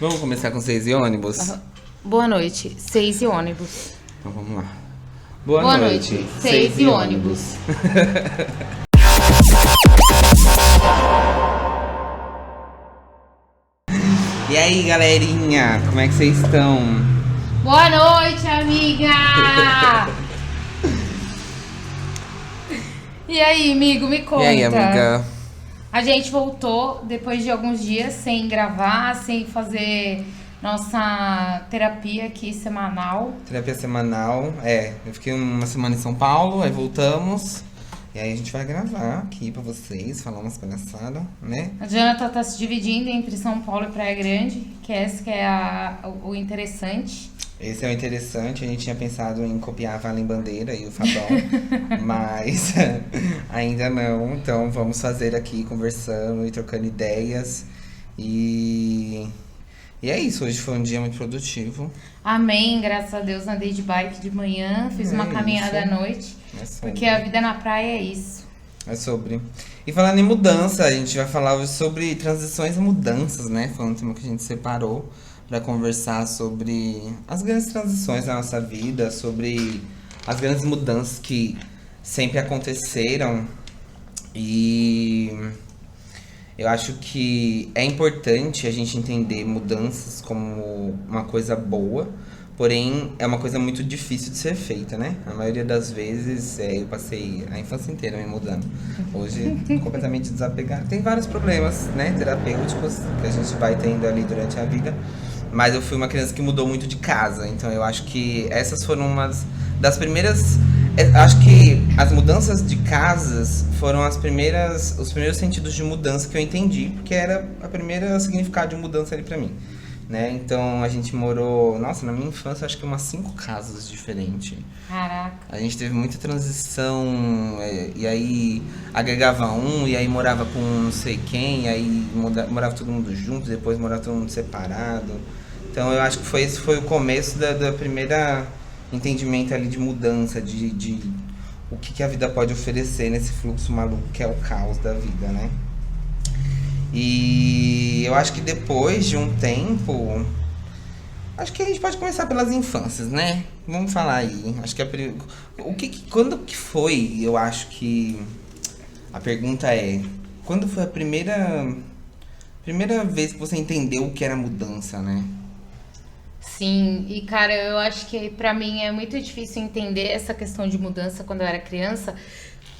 Vamos começar com 6 e ônibus? Boa noite, 6 e ônibus. Então vamos lá. Boa noite, 6 e ônibus. E aí, galerinha, como é que vocês estão? Boa noite, amiga! E aí, amigo, me conta. E aí, amiga? A gente voltou depois de alguns dias sem gravar, sem fazer nossa terapia aqui semanal. Terapia semanal, eu fiquei uma semana em São Paulo, aí voltamos. E aí a gente vai gravar aqui pra vocês, falar umas palhaçadas, né? A Jonathan tá se dividindo entre São Paulo e Praia Grande, que esse que é o interessante. Esse é o interessante, a gente tinha pensado em copiar a Valem Bandeira e o Fadol, mas ainda não. Então vamos fazer aqui, conversando e trocando ideias. E é isso, hoje foi um dia muito produtivo. Amém, graças a Deus andei de bike de manhã, fiz uma caminhada à noite, porque a vida na praia é isso. É sobre. E falando em mudança, a gente vai falar hoje sobre transições e mudanças, né? Foi um tema que a gente separou para conversar sobre as grandes transições da nossa vida, sobre as grandes mudanças que sempre aconteceram. E eu acho que é importante a gente entender mudanças como uma coisa boa, porém é uma coisa muito difícil de ser feita, né? A maioria das vezes eu passei a infância inteira me mudando. Hoje, completamente desapegado. Tem vários problemas, né, terapêuticos que a gente vai tendo ali durante a vida. Mas eu fui uma criança que mudou muito de casa, então eu acho que essas foram umas das primeiras. Acho que as mudanças de casas foram os primeiros sentidos de mudança que eu entendi, porque era a primeira significado de mudança ali pra mim, né? Então a gente morou, nossa, na minha infância acho que umas 5 casas diferentes. Caraca. A gente teve muita transição, e aí agregava e aí morava com não sei quem, e aí morava todo mundo junto, depois morava todo mundo separado. Então eu acho que esse foi o começo da primeira entendimento ali de mudança, de o que a vida pode oferecer nesse fluxo maluco que é o caos da vida, né? E eu acho que depois de um tempo, acho que a gente pode começar pelas infâncias, né? Vamos falar aí. Acho que quando que foi? Eu acho que a pergunta é: quando foi a primeira vez que você entendeu o que era mudança, né? Sim, e cara, eu acho que pra mim é muito difícil entender essa questão de mudança quando eu era criança,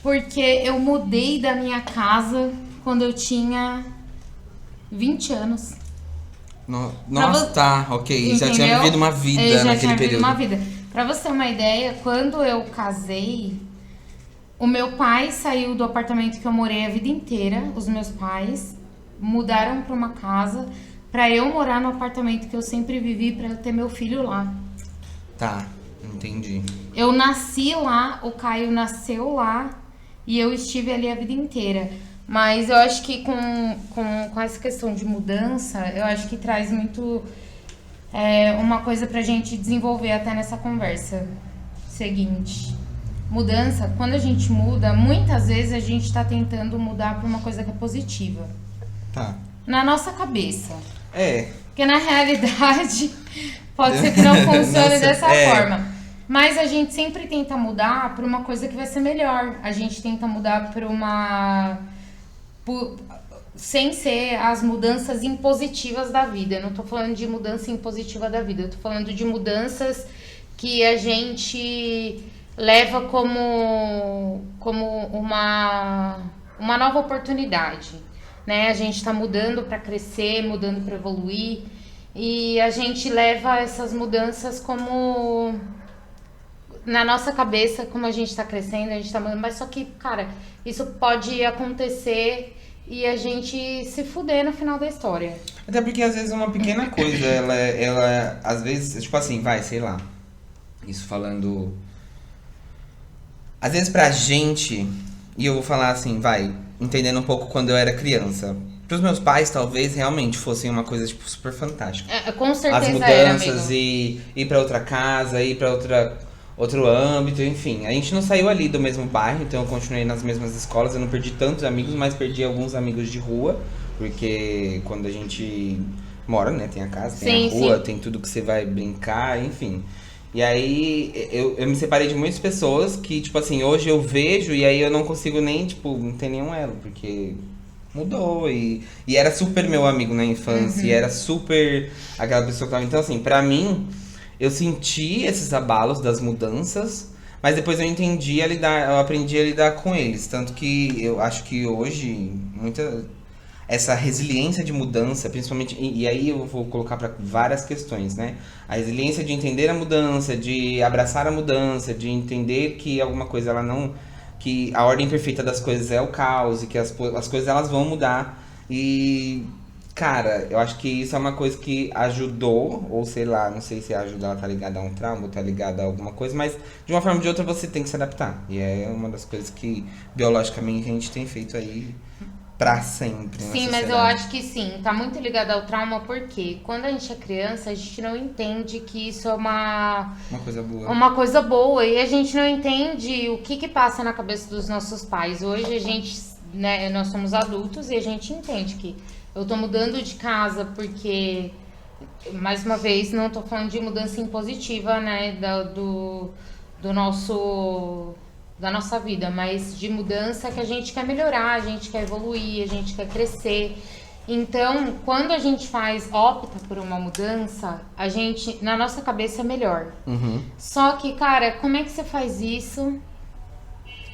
porque eu mudei da minha casa quando eu tinha 20 anos. Nossa, tá, ok. Já tinha Entendeu? vivido uma vida Eu já naquele tinha vivido período. uma vida. Pra você ter uma ideia, quando eu casei, o meu pai saiu do apartamento que eu morei a vida inteira. Os meus pais mudaram pra uma casa pra eu morar no apartamento que eu sempre vivi, pra eu ter meu filho lá. Tá, entendi. Eu nasci lá, o Caio nasceu lá e eu estive ali a vida inteira. Mas eu acho que com essa questão de mudança, eu acho que traz muito uma coisa pra gente desenvolver até nessa conversa seguinte. Mudança, quando a gente muda, muitas vezes a gente tá tentando mudar pra uma coisa que é positiva. Tá. Na nossa cabeça. É. Porque na realidade pode ser que não funcione dessa forma. Mas a gente sempre tenta mudar pra uma coisa que vai ser melhor. A gente tenta mudar pra sem ser as mudanças impositivas da vida. Eu não tô falando de mudança impositiva da vida. Eu tô falando de mudanças que a gente leva como uma nova oportunidade. Né? A gente tá mudando para crescer, mudando para evoluir, e a gente leva essas mudanças como na nossa cabeça, como a gente tá crescendo, a gente tá mudando, mas só que, cara, isso pode acontecer e a gente se fuder no final da história. Até porque às vezes uma pequena coisa, ela às vezes, tipo assim, sei lá. Isso falando. Às vezes pra gente, e eu vou falar assim, entendendo um pouco quando eu era criança. Pros meus pais, talvez, realmente fossem uma coisa, tipo, super fantástica. Com certeza as mudanças e ir pra outra casa, ir pra outro âmbito, enfim. A gente não saiu ali do mesmo bairro, então eu continuei nas mesmas escolas. Eu não perdi tantos amigos, mas perdi alguns amigos de rua. Porque quando a gente mora, né, tem a casa, Sim, tem a rua, sim. tem tudo que você vai brincar, enfim. E aí eu me separei de muitas pessoas que, tipo assim, hoje eu vejo e aí eu não consigo nem, tipo, não ter nenhum elo, porque mudou e era super meu amigo na infância, e era super aquela pessoa que tava. Então, assim, pra mim, eu senti esses abalos das mudanças, mas depois eu entendi a lidar, eu aprendi a lidar com eles. Tanto que eu acho que hoje, muita, essa resiliência de mudança, principalmente, e aí eu vou colocar para várias questões, né? A resiliência de entender a mudança, de abraçar a mudança, de entender que alguma coisa ela não, que a ordem perfeita das coisas é o caos e que as coisas elas vão mudar. E cara, eu acho que isso é uma coisa que ajudou, ou sei lá, não sei se ajudar tá ligado a um trauma ou tá ligado a alguma coisa, mas de uma forma ou de outra você tem que se adaptar. E é uma das coisas que biologicamente a gente tem feito aí pra sempre na Sim, mas eu sociedade. acho que sim, tá muito ligado ao trauma porque quando a gente é criança, a gente não entende que isso é Uma coisa boa. uma coisa boa e a gente não entende o que que passa na cabeça dos nossos pais. Hoje a gente, né, nós somos adultos e a gente entende que eu tô mudando de casa porque, mais uma vez, não tô falando de mudança impositiva, né, do nosso da nossa vida, mas de mudança que a gente quer melhorar, a gente quer evoluir, a gente quer crescer. Então, quando a gente opta por uma mudança, a gente, na nossa cabeça é melhor. Uhum. Só que, cara, como é que você faz isso?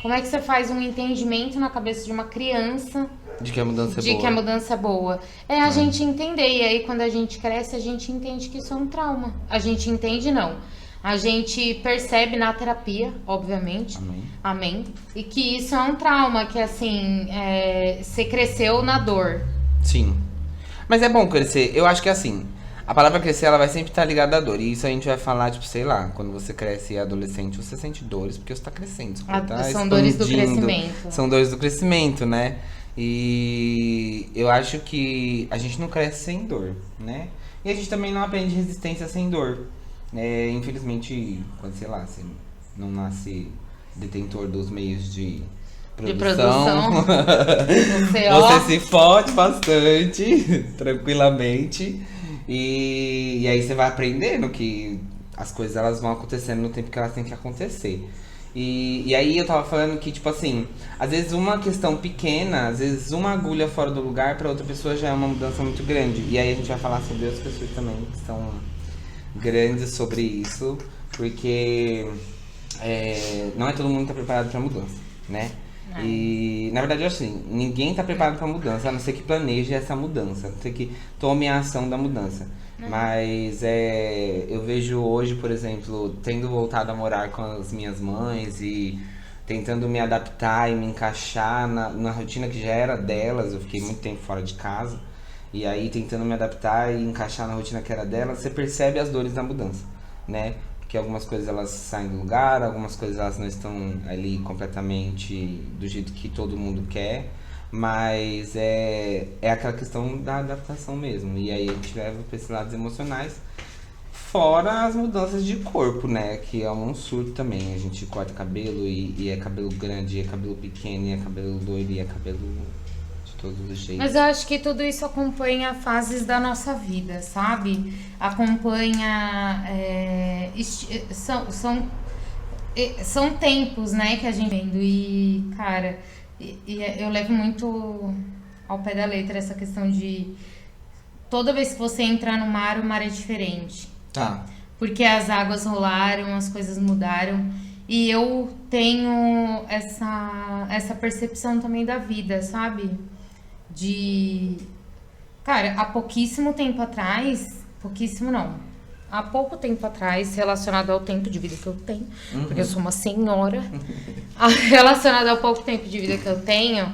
Como é que você faz um entendimento na cabeça de uma criança De que a mudança é de que a boa. mudança é boa? É a gente entender. E aí, quando a gente cresce, a gente entende que isso é um trauma. A gente entende, não. A gente percebe na terapia, obviamente. Amém. Amém. E que isso é um trauma, que assim, você cresceu na dor. Sim. Mas é bom crescer. Eu acho que assim, a palavra crescer ela vai sempre estar ligada à dor. E isso a gente vai falar, tipo, sei lá, quando você cresce e é adolescente, você sente dores porque você tá crescendo. Você tá São dores do expandindo. crescimento. São dores do crescimento, né? E eu acho que a gente não cresce sem dor, né? E a gente também não aprende resistência sem dor. Infelizmente, quando, sei lá, você não nasce detentor dos meios de De produção, produção. Você, ó. você se fode bastante, tranquilamente. E aí você vai aprendendo que as coisas elas vão acontecendo no tempo que elas têm que acontecer. E aí eu tava falando que, tipo assim, às vezes uma questão pequena, às vezes uma agulha fora do lugar pra outra pessoa já é uma mudança muito grande. E aí a gente vai falar sobre outras pessoas também que são grandes sobre isso, porque não é todo mundo que tá preparado pra mudança, né? E na verdade assim, ninguém tá preparado pra mudança, a não ser que planeje essa mudança, a não ser que tome a ação da mudança. Mas eu vejo hoje, por exemplo, tendo voltado a morar com as minhas mães e tentando me adaptar e me encaixar na rotina que já era delas, eu fiquei muito tempo fora de casa. E aí tentando me adaptar e encaixar na rotina que era delas, você percebe as dores da mudança, né? Porque algumas coisas elas saem do lugar, algumas coisas elas não estão ali completamente do jeito que todo mundo quer. Mas é aquela questão da adaptação mesmo. E aí a gente leva para esses lados emocionais. Fora as mudanças de corpo, né? Que é um surto também. A gente corta cabelo e é cabelo grande, e é cabelo pequeno, e é cabelo loiro, e é cabelo de todos os jeitos. Mas eu acho que tudo isso acompanha fases da nossa vida, sabe? Acompanha. São tempos, né, que a gente vendo. E, cara, eu levo muito ao pé da letra essa questão de. Toda vez que você entrar no mar, o mar é diferente. Tá. Porque as águas rolaram, as coisas mudaram. E eu tenho essa percepção também da vida, sabe? Cara, há pouquíssimo tempo atrás, pouquíssimo não, há pouco tempo atrás, relacionado ao tempo de vida que eu tenho, porque eu sou uma senhora, relacionado ao pouco tempo de vida que eu tenho,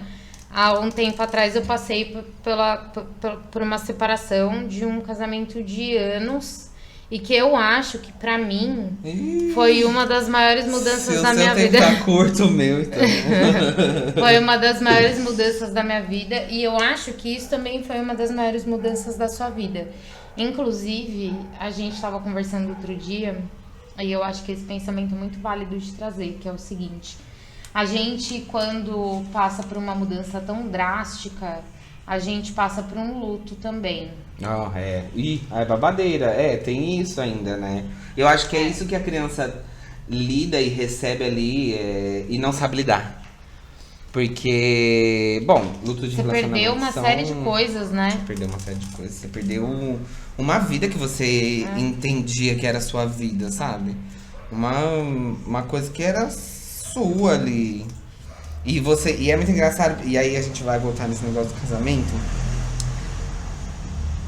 há um tempo atrás eu passei por uma separação de um casamento de anos e que eu acho que pra mim foi uma das maiores mudanças da minha vida. Seu tempo tá curto, o meu, então. Foi uma das maiores mudanças da minha vida e eu acho que isso também foi uma das maiores mudanças da sua vida. Inclusive, a gente estava conversando outro dia e eu acho que esse pensamento é muito válido de trazer, que é o seguinte: a gente, quando passa por uma mudança tão drástica, a gente passa por um luto também. Ah, é. Ih, é babadeira. É, tem isso ainda, né? Eu acho que é isso que a criança lida e recebe ali e não sabe lidar. Porque, bom, luto de Você perdeu relacionamento uma são... série de coisas, né? Você perdeu uma série de coisas. Você perdeu uma vida que você entendia que era sua vida, sabe? Uma coisa que era sua ali. E é muito engraçado. E aí a gente vai voltar nesse negócio do casamento.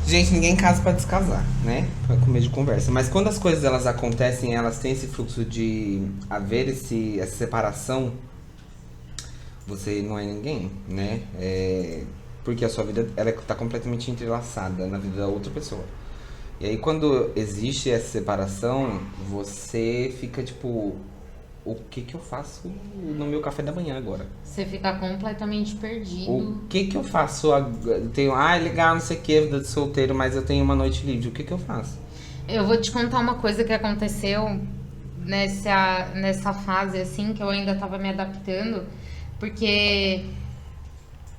Gente, ninguém casa pra descasar, né? Pra comer de conversa. Mas quando as coisas elas acontecem, elas têm esse fluxo de haver essa separação, você não é ninguém, né? Porque a sua vida ela tá completamente entrelaçada na vida da outra pessoa. E aí quando existe essa separação, você fica tipo, o que que eu faço no meu café da manhã agora? Você fica completamente perdido. O que que eu faço agora? Tenho, legal, não sei o que, vida de solteiro, mas eu tenho uma noite livre. O que que eu faço? Eu vou te contar uma coisa que aconteceu nessa fase, assim, que eu ainda tava me adaptando. Porque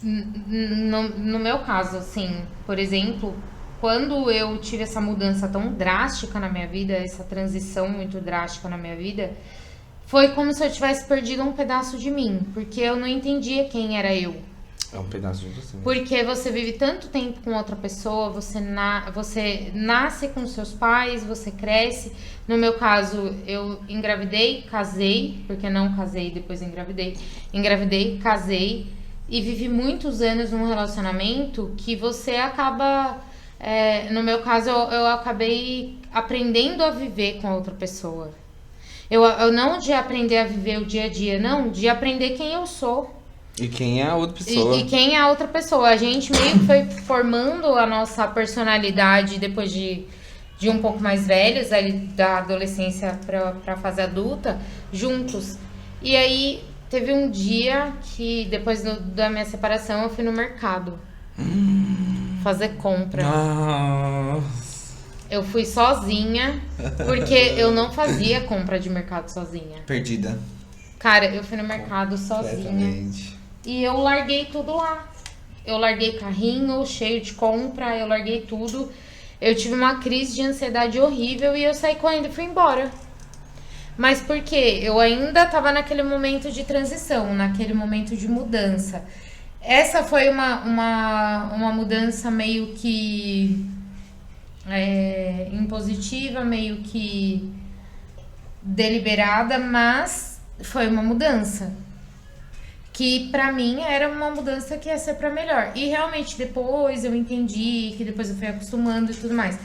no meu caso, assim, por exemplo, quando eu tive essa mudança tão drástica na minha vida, essa transição muito drástica na minha vida, foi como se eu tivesse perdido um pedaço de mim, porque eu não entendia quem era eu. É um pedaço de você. Porque você vive tanto tempo com outra pessoa, você nasce com seus pais, você cresce. No meu caso, eu engravidei, casei, porque não casei e depois engravidei. Engravidei, casei e vivi muitos anos num relacionamento que você acaba... no meu caso, eu acabei aprendendo a viver com a outra pessoa. Eu não de aprender a viver o dia a dia, não, de aprender quem eu sou. E quem é a outra pessoa. E quem é a outra pessoa. A gente meio que foi formando a nossa personalidade depois de um pouco mais velhos, ali da adolescência pra fase adulta, juntos. E aí, teve um dia que, depois da minha separação, eu fui no mercado fazer compra. Nossa. Eu fui sozinha, porque eu não fazia compra de mercado sozinha. Perdida. Cara, eu fui no mercado sozinha. Completamente. E eu larguei tudo lá. Eu larguei carrinho cheio de compra, eu larguei tudo. Eu tive uma crise de ansiedade horrível e eu saí correndo e fui embora. Mas por quê? Eu ainda tava naquele momento de transição, naquele momento de mudança. Essa foi uma mudança meio que impositiva, meio que deliberada, mas foi uma mudança. Que pra mim era uma mudança que ia ser pra melhor. E realmente depois eu entendi, que depois eu fui acostumando e tudo mais.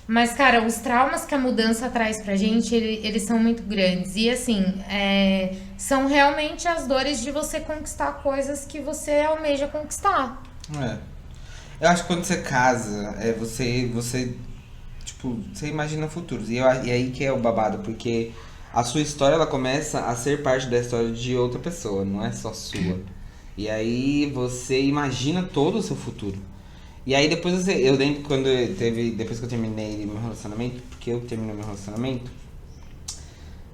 Mas, cara, os traumas que a mudança traz pra gente, eles são muito grandes. E assim, são realmente as dores de você conquistar coisas que você almeja conquistar. Eu acho que quando você casa, você tipo, você imagina futuros. E aí que é o babado, porque a sua história, ela começa a ser parte da história de outra pessoa, não é só sua. E aí você imagina todo o seu futuro. E aí depois eu lembro depois que eu terminei meu relacionamento, porque eu terminei meu relacionamento,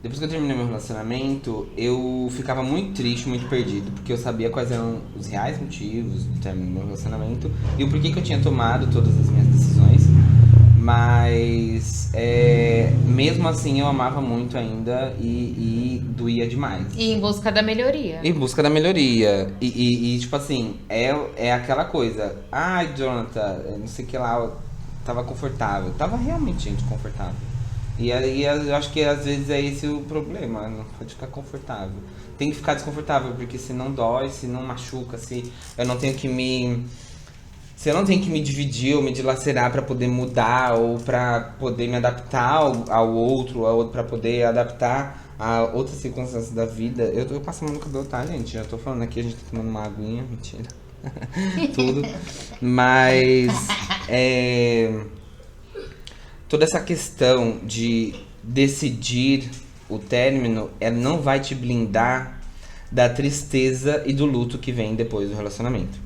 depois que eu terminei meu relacionamento, eu ficava muito triste, muito perdido, porque eu sabia quais eram os reais motivos do término do meu relacionamento e o porquê que eu tinha tomado todas as minhas decisões. Mas mesmo assim eu amava muito ainda e doía demais. E em busca da melhoria. Em busca da melhoria. E tipo assim, é aquela coisa. Ai, Jonathan, não sei o que lá, eu tava confortável. Tava realmente, gente, confortável. E aí eu acho que às vezes é esse o problema, não pode ficar confortável. Tem que ficar desconfortável, porque se não dói, se não machuca, se eu não tenho que se eu não tenho que me dividir ou me dilacerar pra poder mudar ou pra poder me adaptar ao outro, pra poder adaptar a outras circunstâncias da vida. Eu tô passando no cabelo, tá, gente? Já tô falando aqui, a gente tá tomando uma aguinha, mentira. Tudo. Mas toda essa questão de decidir o término, ela não vai te blindar da tristeza e do luto que vem depois do relacionamento.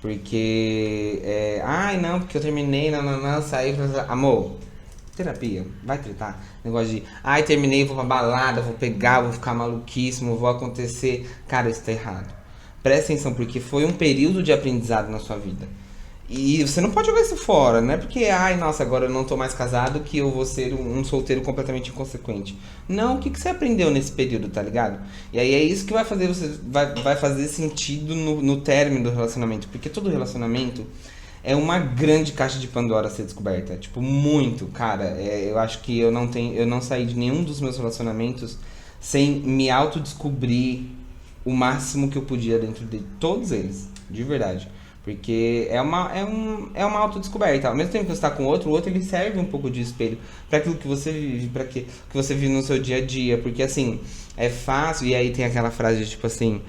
Porque, não, porque eu terminei, não, saí, amor, terapia, vai tratar. Negócio de, terminei, vou pra balada, vou pegar, vou ficar maluquíssimo, vou acontecer. Cara, isso tá errado. Presta atenção, porque foi um período de aprendizado na sua vida. E você não pode jogar isso fora, não é porque, ai, nossa, agora eu não tô mais casado que eu vou ser um solteiro completamente inconsequente. Não, o que você aprendeu nesse período, tá ligado? E aí é isso que vai fazer você vai fazer sentido no término do relacionamento. Porque todo relacionamento é uma grande caixa de Pandora a ser descoberta. Tipo, muito, cara. Eu acho que eu não saí de nenhum dos meus relacionamentos sem me autodescobrir o máximo que eu podia dentro de todos eles. De verdade. Porque é uma autodescoberta. Ao mesmo tempo que você tá com o outro ele serve um pouco de espelho para aquilo que você vive, para que você vive no seu dia a dia. Porque assim, é fácil, e aí tem aquela frase tipo assim,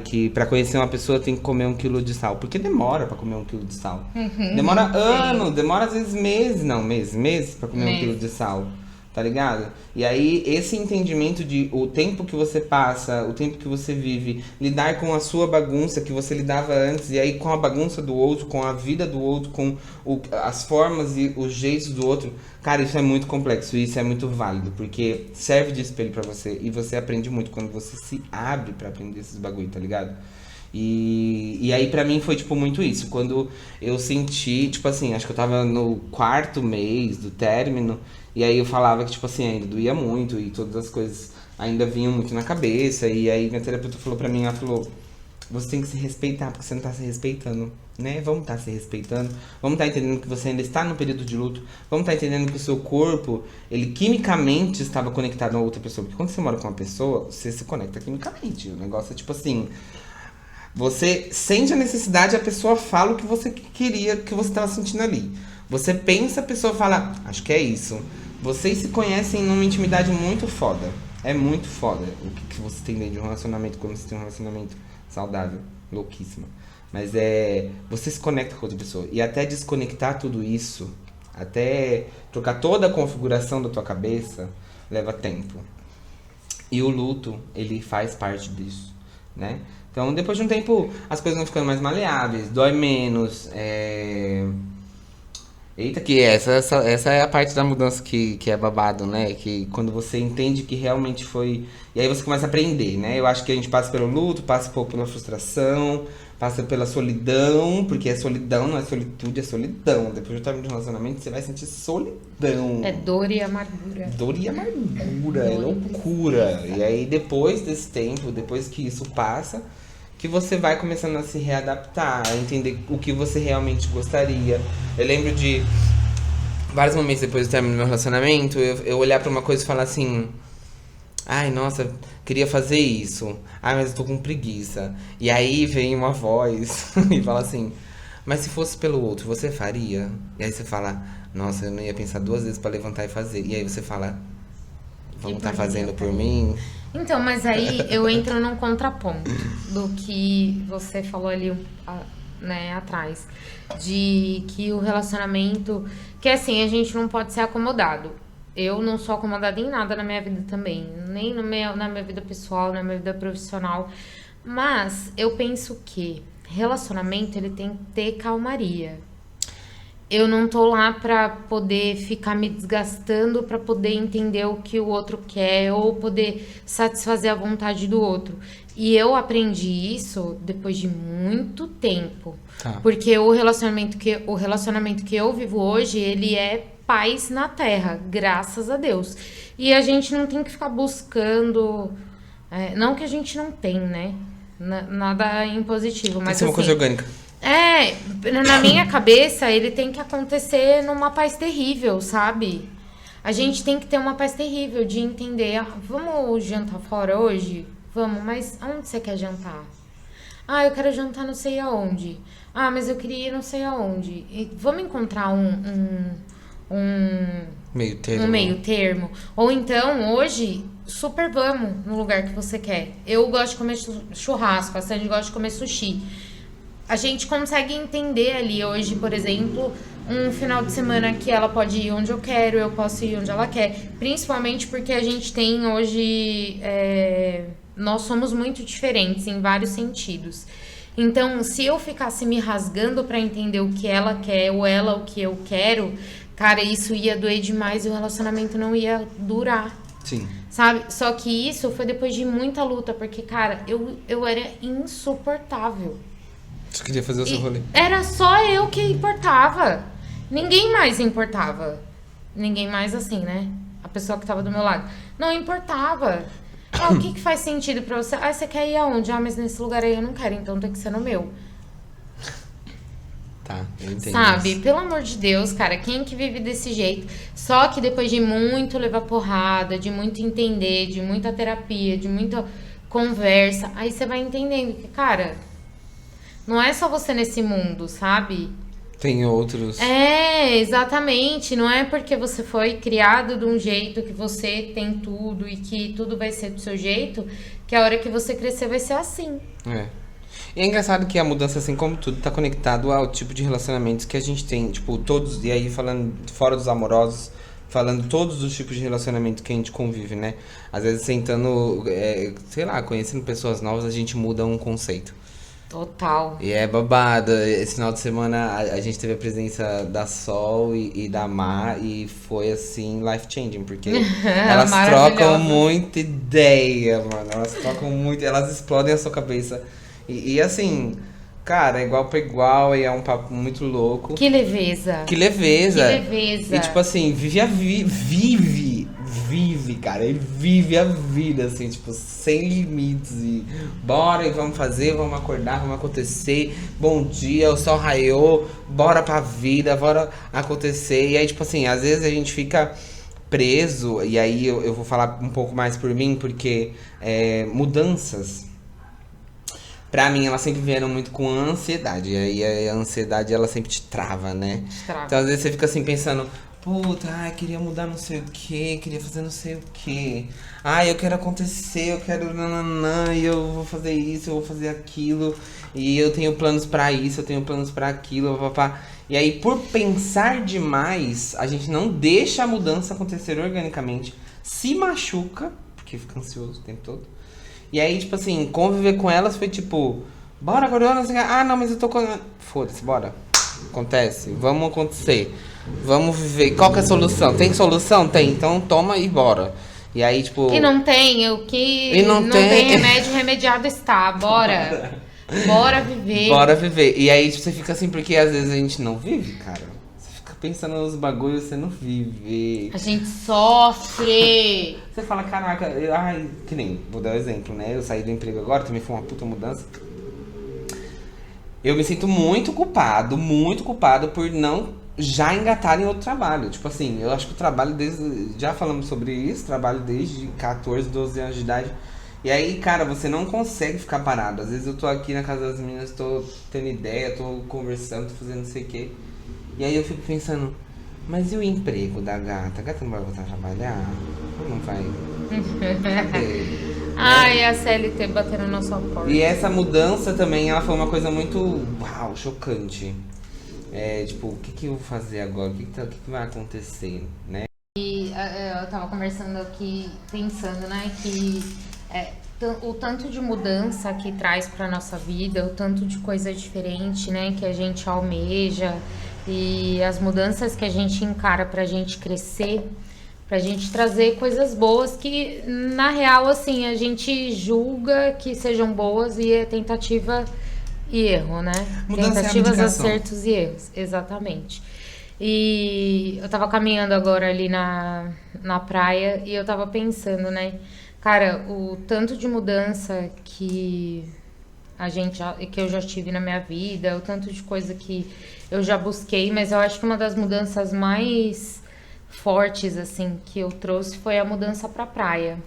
que pra conhecer uma pessoa tem que comer 1 quilo de sal. Porque demora pra comer 1 quilo de sal. Demora anos, demora às vezes meses pra comer 1 quilo de sal. Tá ligado? E aí, esse entendimento de o tempo que você passa, o tempo que você vive, lidar com a sua bagunça que você lidava antes, e aí com a bagunça do outro, com a vida do outro, com as formas e os jeitos do outro. Cara, isso é muito complexo e isso é muito válido, porque serve de espelho pra você e você aprende muito quando você se abre pra aprender esses bagulho, tá ligado? E aí pra mim foi, tipo, muito isso. Quando eu senti, tipo assim, acho que eu tava no 4º mês do término, e aí eu falava que, tipo assim, ainda doía muito e todas as coisas ainda vinham muito na cabeça. E aí minha terapeuta falou pra mim, ela falou, você tem que se respeitar, porque você não tá se respeitando, né? Vamos estar se respeitando, vamos estar entendendo que você ainda está no período de luto, vamos estar entendendo que o seu corpo, ele quimicamente estava conectado a outra pessoa. Porque quando você mora com uma pessoa, você se conecta quimicamente. O negócio é tipo assim, você sente a necessidade, a pessoa fala o que você queria, que você estava sentindo ali. Você pensa, a pessoa fala, acho que é isso. Vocês se conhecem numa intimidade muito foda. É muito foda o que você tem dentro de um relacionamento, quando você tem um relacionamento saudável, louquíssima. Mas você se conecta com outra pessoa. E até desconectar tudo isso, até trocar toda a configuração da tua cabeça, leva tempo. E o luto, ele faz parte disso, né? Então, depois de um tempo, as coisas vão ficando mais maleáveis, dói menos. Eita, que essa é a parte da mudança que é babado, né? Que quando você entende que realmente foi... E aí você começa a aprender, né? Eu acho que a gente passa pelo luto, passa um pouco pela frustração, passa pela solidão, porque é solidão, não é solitude, é solidão. Depois do término de um relacionamento, você vai sentir solidão. É dor e amargura. Dor e amargura, é loucura. E aí, depois desse tempo, depois que isso passa, que você vai começando a se readaptar, a entender o que você realmente gostaria. Eu lembro de vários momentos depois do término do meu relacionamento, eu olhar pra uma coisa e falar assim, ai, nossa, queria fazer isso. Ai, mas eu tô com preguiça. E aí vem uma voz e fala assim, mas se fosse pelo outro, você faria? E aí você fala, nossa, eu não ia pensar 2 vezes pra levantar e fazer. E aí você fala, vamos tá fazendo por mim? Então, mas aí eu entro num contraponto do que você falou ali, né, atrás. De que o relacionamento... Que assim, a gente não pode ser acomodado. Eu não sou acomodada em nada na minha vida também. Nem na minha vida pessoal, na minha vida profissional. Mas eu penso que relacionamento, ele tem que ter calmaria. Eu não tô lá pra poder ficar me desgastando, pra poder entender o que o outro quer ou poder satisfazer a vontade do outro. E eu aprendi isso depois de muito tempo. Tá. Porque o relacionamento que eu vivo hoje, ele é paz na terra, graças a Deus. E a gente não tem que ficar buscando... não que a gente não tem, né? Nada impositivo, mas Isso é uma coisa orgânica. Na minha cabeça, ele tem que acontecer numa paz terrível, sabe? A gente tem que ter uma paz terrível de entender, vamos jantar fora hoje? Vamos, mas aonde você quer jantar? Ah, eu quero jantar não sei aonde. Ah, mas eu queria ir não sei aonde. Vamos encontrar um meio termo. Um meio termo. Ou então, hoje, super vamos no lugar que você quer. Eu gosto de comer churrasco, a Sandy gosta de comer sushi. A gente consegue entender ali hoje, por exemplo, um final de semana que ela pode ir onde eu quero, eu posso ir onde ela quer. Principalmente porque a gente tem hoje... nós somos muito diferentes em vários sentidos. Então, se eu ficasse me rasgando pra entender o que ela quer ou ela o que eu quero, cara, isso ia doer demais e o relacionamento não ia durar. Sim. sabe? Só que isso foi depois de muita luta, porque, cara, eu era insuportável. Você queria fazer o seu rolê. Era só eu que importava. Ninguém mais importava. Ninguém mais assim, né? A pessoa que tava do meu lado. Não importava. Ah, o que que faz sentido pra você? Ah, você quer ir aonde? Ah, mas nesse lugar aí eu não quero, então tem que ser no meu. Tá, eu entendo. Sabe? Isso. Pelo amor de Deus, cara, quem que vive desse jeito? Só que depois de muito levar porrada, de muito entender, de muita terapia, de muita conversa, aí você vai entendendo que, cara, não é só você nesse mundo, sabe? Tem outros. É, exatamente. Não é porque você foi criado de um jeito que você tem tudo e que tudo vai ser do seu jeito, que a hora que você crescer vai ser assim. É. E é engraçado que a mudança, assim como tudo, tá conectado ao tipo de relacionamentos que a gente tem. Tipo, todos, e aí falando fora dos amorosos, falando todos os tipos de relacionamento que a gente convive, né? Às vezes sentando, sei lá, conhecendo pessoas novas, a gente muda um conceito. Total. E é babado. Esse final de semana a gente teve a presença da Sol e da Má e foi assim, life changing, porque elas trocam Maravilhosa. muita ideia, mano. Elas trocam muito, elas explodem a sua cabeça. E assim, cara, é igual pra igual e é um papo muito louco. Que leveza. Que leveza. Que leveza. E tipo assim, vive, cara. Ele vive a vida, assim, tipo, sem limites. E bora e vamos fazer, vamos acordar, vamos acontecer. Bom dia, o sol raiou, bora pra vida, bora acontecer. E aí, tipo assim, às vezes a gente fica preso, e aí eu vou falar um pouco mais por mim, porque mudanças. Pra mim, elas sempre vieram muito com ansiedade. E aí a ansiedade, ela sempre te trava, né? Trava. Então, às vezes, você fica assim, pensando... Puta, ai, queria mudar não sei o que, queria fazer não sei o que. Ai, eu quero acontecer, eu quero nananã, e eu vou fazer isso, eu vou fazer aquilo. E eu tenho planos pra isso, eu tenho planos pra aquilo, papá. E aí, por pensar demais, a gente não deixa a mudança acontecer organicamente. Se machuca, porque fica ansioso o tempo todo. E aí, tipo assim, conviver com elas foi tipo, bora, agora não sei o que. Ah, não, mas eu tô com. Foda-se, bora. Acontece, vamos acontecer. Vamos viver. Qual que é a solução? Tem solução? Tem, então toma e bora. E aí, tipo. Que não tem, o que E não tem tem. remédio, remediado está. Bora. Bora viver. Bora viver. E aí, tipo, você fica assim, porque às vezes a gente não vive, cara. Você fica pensando nos bagulhos, você não vive. A gente sofre. Você fala, caraca, ai, que nem, vou dar um exemplo, né? Eu saí do emprego agora, também foi uma puta mudança. Eu me sinto muito culpado por não já engatar em outro trabalho. Tipo assim, eu acho que o trabalho desde. Já falamos sobre isso, trabalho desde 14, 12 anos de idade. E aí, cara, você não consegue ficar parado. Às vezes eu tô aqui na casa das meninas, tô tendo ideia, tô conversando, tô fazendo não sei o quê. E aí eu fico pensando, mas e o emprego da gata? A gata não vai voltar a trabalhar? Ou não vai? Cadê? Ai, a CLT batendo na sua porta. E essa mudança também, ela foi uma coisa muito, uau, chocante. Tipo, o que que eu vou fazer agora? O que que vai acontecer, né? Eu tava conversando aqui, pensando, né, que o tanto de mudança que traz pra nossa vida, o tanto de coisa diferente, né, que a gente almeja e as mudanças que a gente encara pra gente crescer, pra gente trazer coisas boas que, na real, assim, a gente julga que sejam boas e é tentativa e erro, né? Mudança é Tentativas, abdicação. acertos e erros, exatamente. E eu tava caminhando agora ali na praia e eu tava pensando, né? Cara, o tanto de mudança que que eu já tive na minha vida, o tanto de coisa que eu já busquei, mas eu acho que uma das mudanças mais fortes, assim, que eu trouxe foi a mudança pra praia.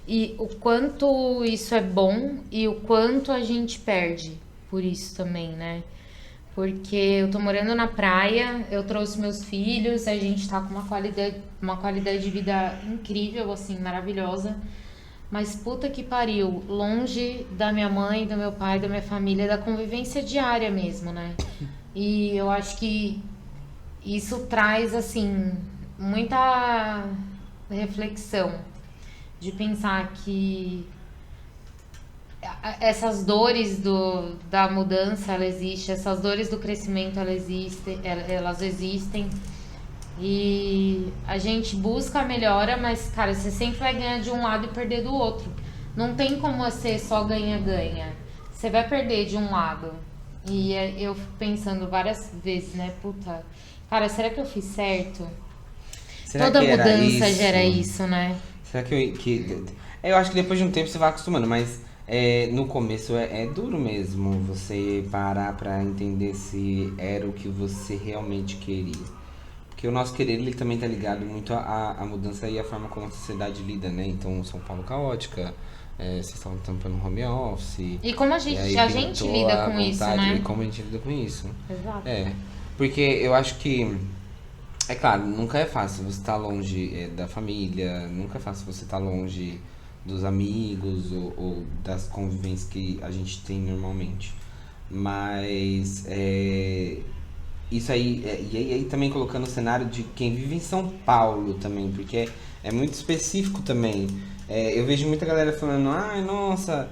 E o quanto isso é bom e o quanto a gente perde por isso também, né? Porque eu tô morando na praia, eu trouxe meus filhos, a gente tá com uma qualidade de vida incrível, assim, maravilhosa. Mas puta que pariu, longe da minha mãe, do meu pai, da minha família, da convivência diária mesmo, né? E eu acho que isso traz, assim, muita reflexão de pensar que essas dores da mudança, ela existe, essas dores do crescimento, elas existem. E a gente busca a melhora, mas, cara, você sempre vai ganhar de um lado e perder do outro. Não tem como você só ganha-ganha. Você vai perder de um lado. E eu fico pensando várias vezes, né? Puta, cara, será que eu fiz certo? Será Toda que era mudança isso? gera isso, né? Será eu acho que depois de um tempo você vai acostumando, mas no começo é duro mesmo você parar pra entender se era o que você realmente queria. Porque o nosso querer, ele também tá ligado muito à mudança e à forma como a sociedade lida, né? Então, São Paulo caótica, vocês estavam tampando home office. E como E aí a gente pintou lida a com isso, vontade, né? e como a gente lida com isso. Exato. Porque eu acho que, é claro, nunca é fácil você estar longe da família, nunca é fácil você estar longe dos amigos ou das convivências que a gente tem normalmente. Mas isso aí, e aí também colocando o cenário de quem vive em São Paulo também, porque é muito específico também. Eu vejo muita galera falando, ai, nossa,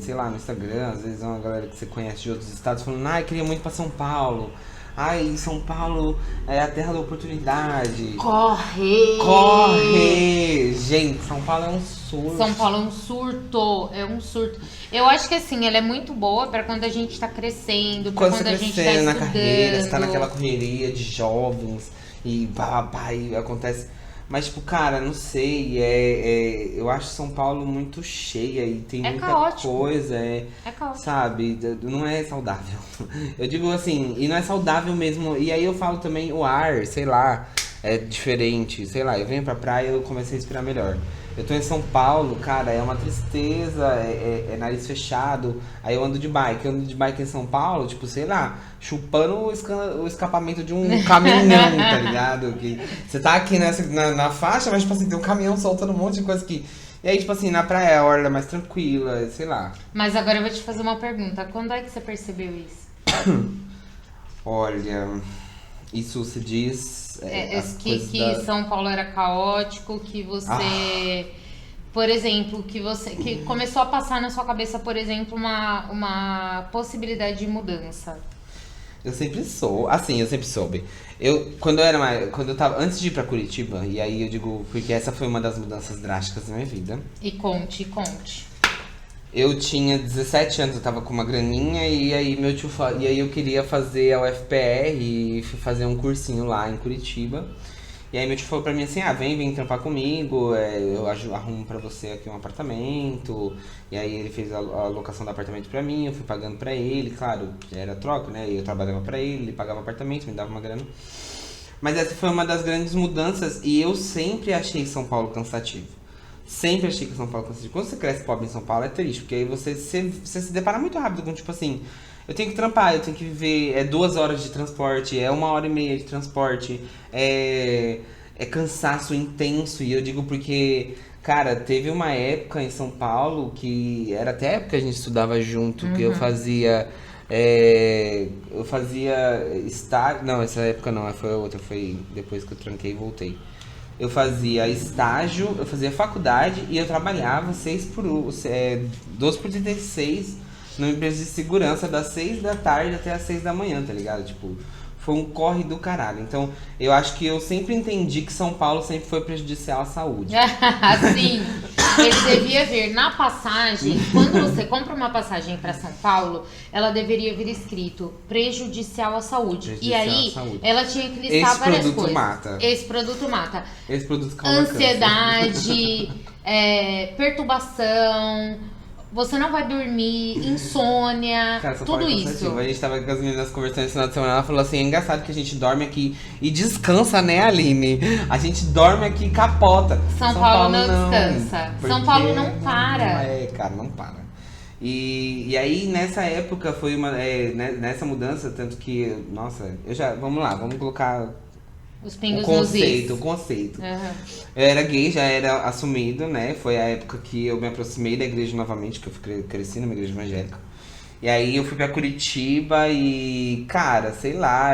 sei lá, no Instagram, às vezes é uma galera que você conhece de outros estados falando, ai, queria muito pra São Paulo. Ai, São Paulo é a terra da oportunidade. Corre! Corre! Gente, São Paulo é um surto. São Paulo é um surto, é um surto. Eu acho que assim, ela é muito boa pra quando a gente tá crescendo, pra Quando quando você a gente tá crescendo na estudando. carreira, você tá naquela correria de jovens e pá, e acontece. Mas, tipo, cara, não sei, eu acho São Paulo muito cheia e tem muita caótico. coisa, É caótico. sabe, não é saudável. Eu digo assim, e não é saudável mesmo, e aí eu falo também o ar, sei lá, é diferente, sei lá, eu venho pra praia e eu comecei a respirar melhor. Eu tô em São Paulo, cara, é uma tristeza, é nariz fechado. Aí eu ando de bike em São Paulo, tipo, sei lá, chupando o escapamento de um caminhão, tá ligado? Que você tá aqui na faixa, mas, tipo assim, tem um caminhão soltando um monte de coisa aqui. E aí, tipo assim, na praia a orla é mais tranquila, sei lá. Mas agora eu vou te fazer uma pergunta. Quando é que você percebeu isso? Olha, isso se diz. Que São Paulo era caótico, que você. Por exemplo, que começou a passar na sua cabeça, por exemplo, uma possibilidade de mudança. Eu sempre soube. Quando eu tava, antes de ir pra Curitiba, e aí eu digo, porque essa foi uma das mudanças drásticas da minha vida. E conte. Eu tinha 17 anos, eu tava com uma graninha, e aí e aí eu queria fazer a UFPR e fui fazer um cursinho lá em Curitiba. E aí meu tio falou pra mim assim, vem trampar comigo, eu arrumo pra você aqui um apartamento. E aí ele fez a locação do apartamento pra mim, eu fui pagando pra ele, claro, era troca, né? Eu trabalhava pra ele pagava apartamento, me dava uma grana. Mas essa foi uma das grandes mudanças e eu sempre achei São Paulo cansativo. Sempre achei que São Paulo é cansativo. Quando você cresce pobre em São Paulo é triste, porque aí você se depara muito rápido com tipo assim, eu tenho que trampar, eu tenho que viver 2 horas de transporte, 1h30 de transporte, é cansaço intenso. E eu digo porque, cara, teve uma época em São Paulo que era até a época que a gente estudava junto, que eu fazia estágio. Não, essa época não, foi outra, foi depois que eu tranquei e voltei. Eu fazia estágio, eu fazia faculdade e eu trabalhava 12x36 numa empresa de segurança das 6 da tarde até as 6 da manhã, tá ligado? Tipo, foi um corre do caralho. Então, eu acho que eu sempre entendi que São Paulo sempre foi prejudicial à saúde. Sim, ele devia vir na passagem. Quando você compra uma passagem para São Paulo, ela deveria vir escrito prejudicial à saúde. Prejudicial e aí, à saúde. ela tinha que listar Esse várias produto coisas. mata. Esse produto mata. Esse produto causa Ansiedade, perturbação. Você não vai dormir, insônia, Cara, São tudo Paulo é isso. cansativo. A gente tava com as meninas conversando esse final de semana, ela falou assim, é engraçado que a gente dorme aqui e descansa, né, Aline? A gente dorme aqui e capota. São Paulo não descansa. São Paulo não para. Cara, não para. E aí, nessa época, foi nessa mudança, tanto que, nossa, vamos lá, vamos colocar Os pingos o conceito. Uhum. Eu era gay, já era assumido, né? Foi a época que eu me aproximei da igreja novamente, que eu cresci numa igreja evangélica. E aí eu fui pra Curitiba e, cara, sei lá,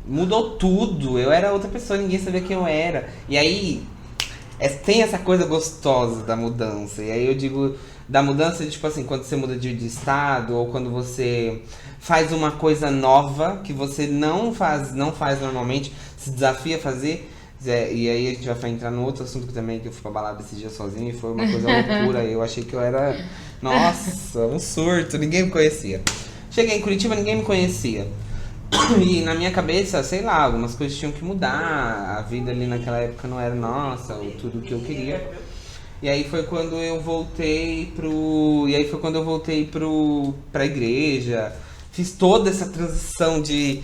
mudou tudo. Eu era outra pessoa, ninguém sabia quem eu era. E aí tem essa coisa gostosa da mudança. E aí eu digo Da mudança, de, tipo assim, quando você muda de estado, ou quando você faz uma coisa nova que você não faz normalmente, se desafia a fazer. E aí a gente vai entrar no outro assunto que também, que eu fui pra balada esse dia sozinho e foi uma coisa loucura. Eu achei que eu era, nossa, um surto, ninguém me conhecia. Cheguei em Curitiba, ninguém me conhecia. E na minha cabeça, sei lá, algumas coisas tinham que mudar. A vida ali naquela época não era nossa, ou tudo o que eu queria. E aí foi quando eu voltei pra igreja. Fiz toda essa transição de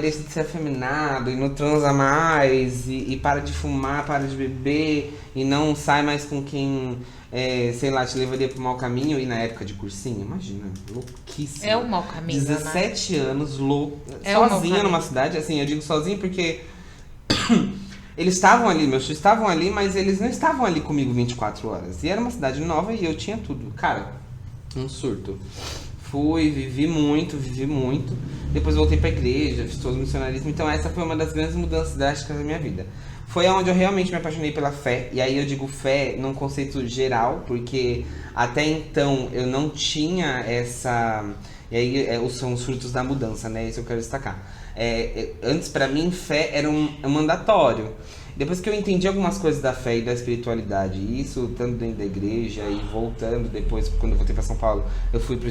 deixa de ser afeminado e não transa mais, e para de fumar, para de beber, e não sai mais com quem, sei lá, te levaria pro mau caminho. E na época de cursinho, imagina, louquíssimo. É o mau caminho, 17 anos, É sozinha numa cidade, assim, eu digo sozinho porque eles estavam ali, meus tios estavam ali, mas eles não estavam ali comigo 24 horas. E era uma cidade nova e eu tinha tudo. Cara, um surto. Fui, vivi muito. Depois voltei pra igreja, fiz todo o missionarismo. Então essa foi uma das grandes mudanças drásticas da minha vida. Foi onde eu realmente me apaixonei pela fé. E aí eu digo fé num conceito geral, porque até então eu não tinha essa... E aí são os frutos da mudança, né? Isso eu quero destacar. Antes, pra mim, fé era um mandatório. Depois que eu entendi algumas coisas da fé e da espiritualidade, isso tanto dentro da igreja e voltando depois, quando eu voltei pra São Paulo, eu fui pra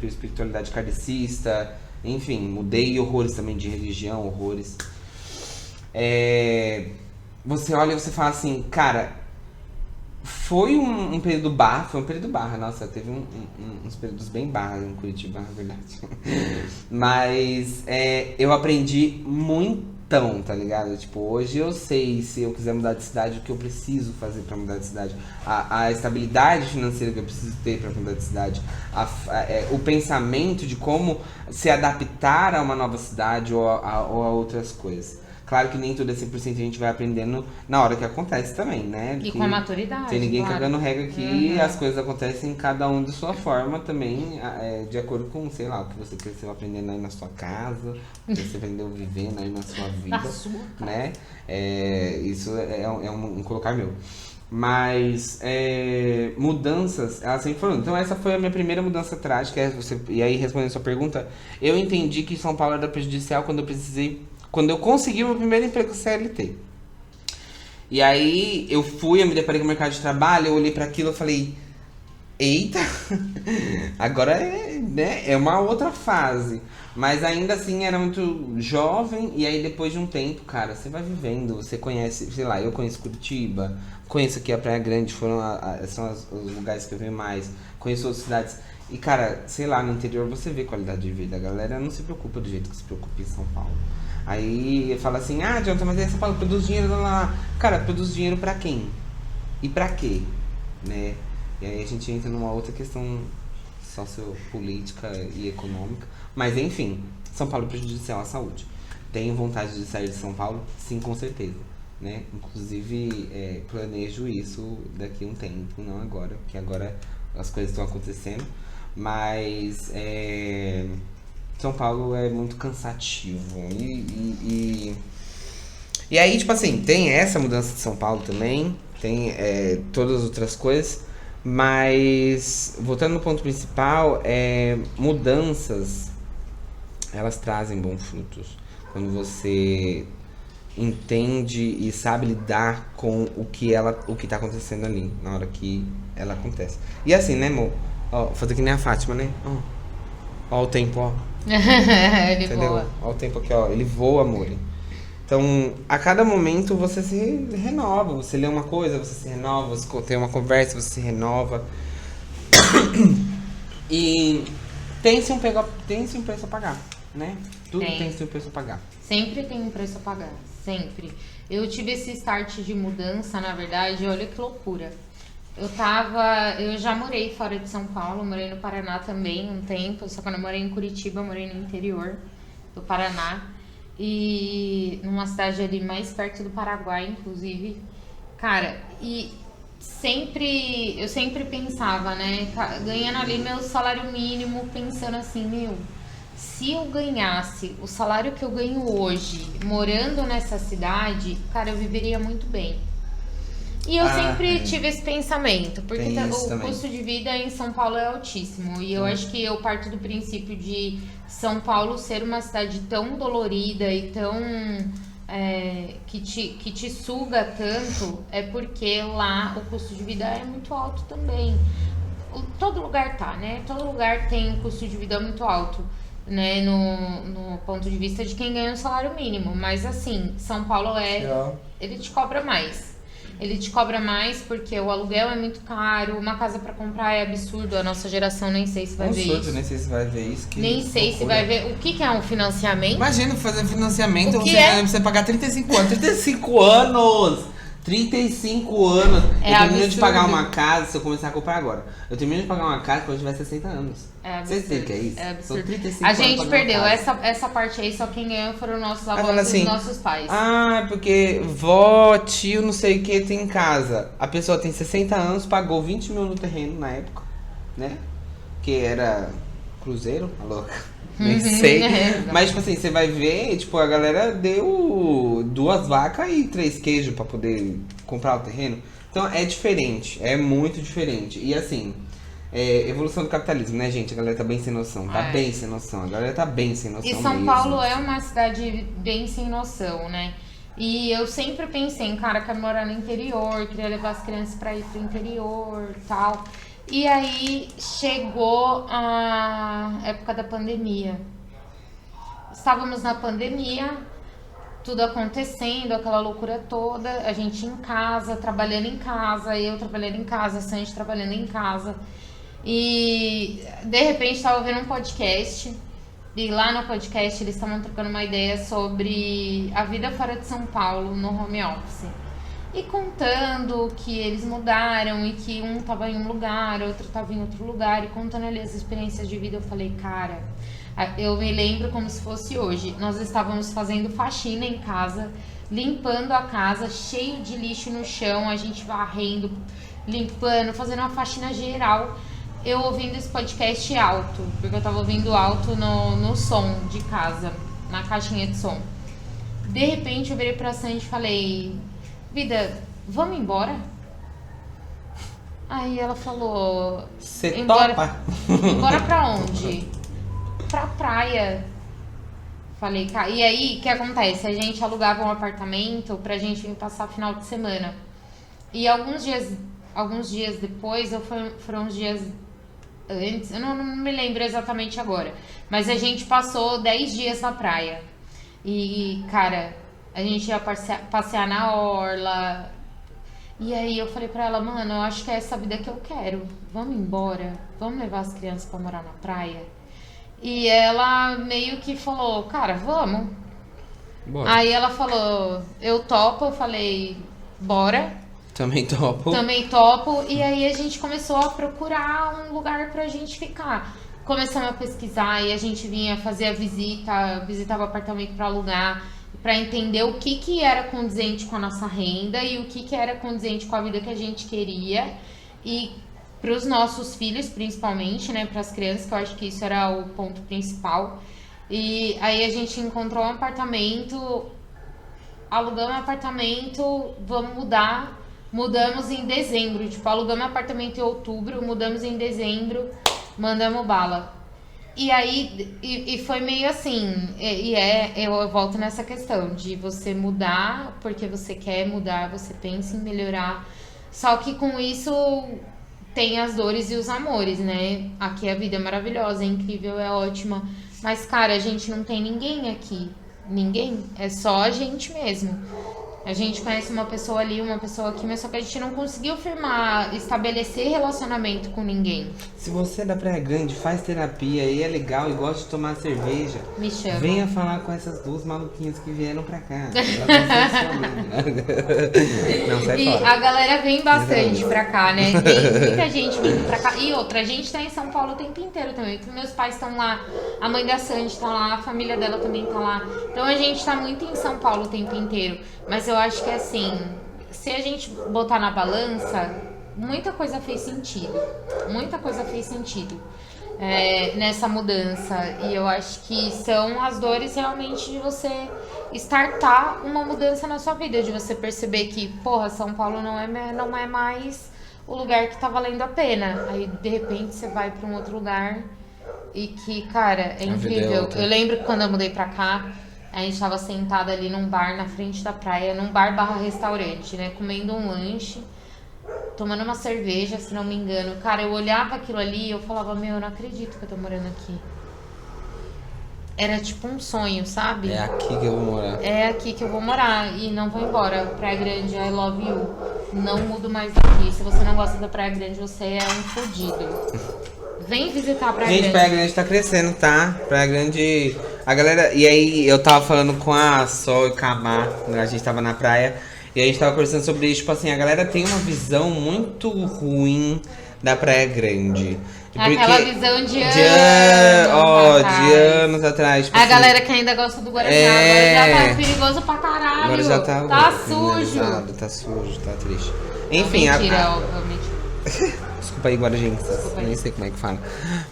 espiritualidade kardecista, enfim, mudei horrores também de religião, horrores. Você olha e você fala assim, cara, foi um período barra, nossa, teve uns períodos bem barra em Curitiba, na verdade. Mas eu aprendi muitão, tá ligado? Tipo, hoje eu sei, se eu quiser mudar de cidade, o que eu preciso fazer pra mudar de cidade. A estabilidade financeira que eu preciso ter pra mudar de cidade. O pensamento de como se adaptar a uma nova cidade ou a outras coisas. Claro que nem tudo é 100% a gente vai aprendendo na hora que acontece também, né? E com a maturidade. Tem ninguém claro. cagando regra aqui, as coisas acontecem cada um de sua forma também, de acordo com, sei lá, o que você cresceu aprendendo aí na sua casa, o que você aprendeu vivendo aí na sua vida, né? Isso é um colocar meu. Mas mudanças, elas sempre foram. Então essa foi a minha primeira mudança trágica. E aí, respondendo a sua pergunta, eu entendi que São Paulo era prejudicial quando eu consegui o meu primeiro emprego CLT. E aí eu me deparei com o mercado de trabalho, eu olhei para aquilo e falei, eita, agora é uma outra fase. Mas ainda assim era muito jovem, e aí depois de um tempo, cara, você vai vivendo, você conhece, sei lá, eu conheço Curitiba, conheço aqui a Praia Grande, são os lugares que eu venho mais, conheço outras cidades. E cara, sei lá, no interior você vê qualidade de vida, a galera não se preocupa do jeito que se preocupa em São Paulo. Aí fala assim, Jonathan, mas aí São Paulo produz dinheiro lá. Cara, produz dinheiro pra quem? E pra quê? Né? E aí a gente entra numa outra questão sociopolítica e econômica. Mas enfim, São Paulo é prejudicial à saúde. Tenho vontade de sair de São Paulo? Sim, com certeza. Né? Inclusive, planejo isso daqui a um tempo, não agora, porque agora as coisas estão acontecendo. Mas São Paulo é muito cansativo. E aí, tipo assim, tem essa mudança de São Paulo também, tem todas as outras coisas, mas voltando no ponto principal, mudanças, elas trazem bons frutos. Quando você entende e sabe lidar com o que tá acontecendo ali, na hora que ela acontece. E assim, né, amor? Ó, fazer que nem a Fátima, né? Ó o tempo, ó. Ele Entendeu? voa. Ó o tempo aqui, ó. Ele voa, amor. Então, a cada momento você se renova. Você lê uma coisa, você se renova. Você tem uma conversa, você se renova. E tem-se um preço a pagar, né? Tudo tem-se um preço a pagar. Sempre tem um preço a pagar, sempre. Eu tive esse start de mudança, na verdade, olha que loucura. Eu já morei fora de São Paulo, morei no Paraná também um tempo, só que quando eu morei em Curitiba, eu morei no interior do Paraná. E numa cidade ali mais perto do Paraguai, inclusive. Cara, e eu sempre pensava, né, ganhando ali meu salário mínimo, pensando assim, se eu ganhasse o salário que eu ganho hoje, morando nessa cidade, cara, eu viveria muito bem. E eu sempre tive esse pensamento, porque Tem isso o também. custo de vida em São Paulo é altíssimo. E eu acho que eu parto do princípio de São Paulo ser uma cidade tão dolorida e tão que te suga tanto, é porque lá o custo de vida é muito alto também. Todo lugar tá, né? Todo lugar tem um custo de vida muito alto, né? No ponto de vista de quem ganha um salário mínimo. Mas assim, São Paulo ele te cobra mais. Ele te cobra mais porque o aluguel é muito caro, uma casa pra comprar é absurdo. A nossa geração nem sei se vai ver Absurdo, isso. nem sei se vai ver isso. Nem sei se vai ver. O que é um financiamento? Imagina fazer financiamento, O que é? você pagar 35 anos. 35 anos! 35 anos! É eu termino de absurdo. pagar uma casa, se eu começar a comprar agora. Eu termino de pagar uma casa quando eu tiver 60 anos. É Vocês absurdo. entendem o que é isso? É São absurdo. 35 A anos gente pagando perdeu uma casa. essa parte aí, só quem ganhou foram nossos Aí avós fala e assim, os nossos pais. ah, porque vó, tio, não sei o que tem em casa. A pessoa tem 60 anos, pagou 20 mil no terreno na época, né? Que era cruzeiro, a louca. Nem sei. Mas, tipo assim, você vai ver, tipo, a galera deu 2 vacas e 3 queijos pra poder comprar o terreno. Então é diferente, é muito diferente. E assim, evolução do capitalismo, né, gente? A galera tá bem sem noção, tá bem sem noção. A galera tá bem sem noção E São mesmo. Paulo é uma cidade bem sem noção, né? E eu sempre pensei, cara, quero morar no interior, queria levar as crianças pra ir pro interior e tal. E aí chegou a época da pandemia. Estávamos na pandemia, tudo acontecendo, aquela loucura toda, a gente em casa, trabalhando em casa, eu trabalhando em casa, a Sandy trabalhando em casa. E de repente estava ouvindo um podcast, e lá no podcast eles estavam trocando uma ideia sobre a vida fora de São Paulo no home office. E contando que eles mudaram e que um tava em um lugar, outro tava em outro lugar, e contando ali as experiências de vida, eu falei, cara, eu me lembro como se fosse hoje. Nós estávamos fazendo faxina em casa, limpando a casa, cheio de lixo no chão, a gente varrendo, limpando, fazendo uma faxina geral. Eu ouvindo esse podcast alto, porque eu tava ouvindo alto no som de casa, na caixinha de som. De repente eu virei pra Sandy e falei, vida, vamos embora? Aí ela falou, Você embora, topa? embora pra onde? Pra praia. Falei, cara, e aí o que acontece? A gente alugava um apartamento pra gente vir passar final de semana. E alguns dias depois, foram uns dias antes, eu não me lembro exatamente agora, mas a gente passou 10 dias na praia. E, cara, a gente ia passear na orla. E aí eu falei pra ela, mano, eu acho que é essa vida que eu quero. Vamos embora? Vamos levar as crianças pra morar na praia? E ela meio que falou, cara, vamos. Bora. Aí ela falou, eu topo, eu falei, bora. Também topo. Também topo. E aí a gente começou a procurar um lugar pra gente ficar. Começamos a pesquisar e a gente vinha fazer a visitava o apartamento pra alugar, pra entender o que era condizente com a nossa renda e o que era condizente com a vida que a gente queria. E pros nossos filhos, principalmente, né, pras crianças, que eu acho que isso era o ponto principal. E aí a gente encontrou um apartamento, alugamos um apartamento, vamos mudar. Mudamos em dezembro, tipo, alugamos um apartamento em outubro, mudamos em dezembro, mandamos bala. E aí, e foi meio assim, eu volto nessa questão de você mudar porque você quer mudar, você pensa em melhorar. Só que com isso tem as dores e os amores, né? Aqui a vida é maravilhosa, é incrível, é ótima. Mas, cara, a gente não tem ninguém aqui. Ninguém. É só a gente mesmo. A gente conhece uma pessoa ali, uma pessoa aqui, mas só que a gente não conseguiu estabelecer relacionamento com ninguém. Se você é da Praia Grande, faz terapia e é legal e gosta de tomar cerveja, Me chama. venha falar com essas 2 maluquinhas que vieram pra cá. Elas não, sai E fora. a galera vem bastante pra cá, né? Tem muita gente vindo pra cá. E outra, a gente tá em São Paulo o tempo inteiro também. Porque meus pais estão lá, a mãe da Sandy tá lá, a família dela também tá lá. Então a gente tá muito em São Paulo o tempo inteiro. Mas eu acho que assim, se a gente botar na balança, muita coisa fez sentido. Muita coisa fez sentido. nessa mudança. E eu acho que são as dores realmente de você startar uma mudança na sua vida, de você perceber que, porra, São Paulo não é mais o lugar que tá valendo a pena. Aí, de repente, você vai pra um outro lugar e que, cara, é A vida é incrível. outra. Eu lembro que quando eu mudei pra cá, a gente tava sentada ali num bar na frente da praia, num bar barra restaurante, né? Comendo um lanche, tomando uma cerveja, se não me engano. Cara, eu olhava aquilo ali e eu falava, meu, eu não acredito que eu tô morando aqui. Era tipo um sonho, sabe? É aqui que eu vou morar. É aqui que eu vou morar e não vou embora. Praia Grande, I love you. Não mudo mais daqui. Se você não gosta da Praia Grande, você é um fodido. Vem visitar a Praia Gente, Grande. Praia Grande tá crescendo, tá? Praia Grande. A galera. E aí, eu tava falando com a Sol e com a Má, a gente tava na praia. E a gente tava conversando sobre isso. Tipo assim, a galera tem uma visão muito ruim da Praia Grande. Aquela visão de anos de atrás. anos atrás. Tipo A assim, galera que ainda gosta do Guarujá. É. Agora já tá perigoso pra caralho. agora já tá. Tá sujo. finalizado, tá sujo, tá triste. Enfim, Mentira, obviamente. Desculpa aí, Guarajenses. Desculpa aí. Nem sei como é que fala.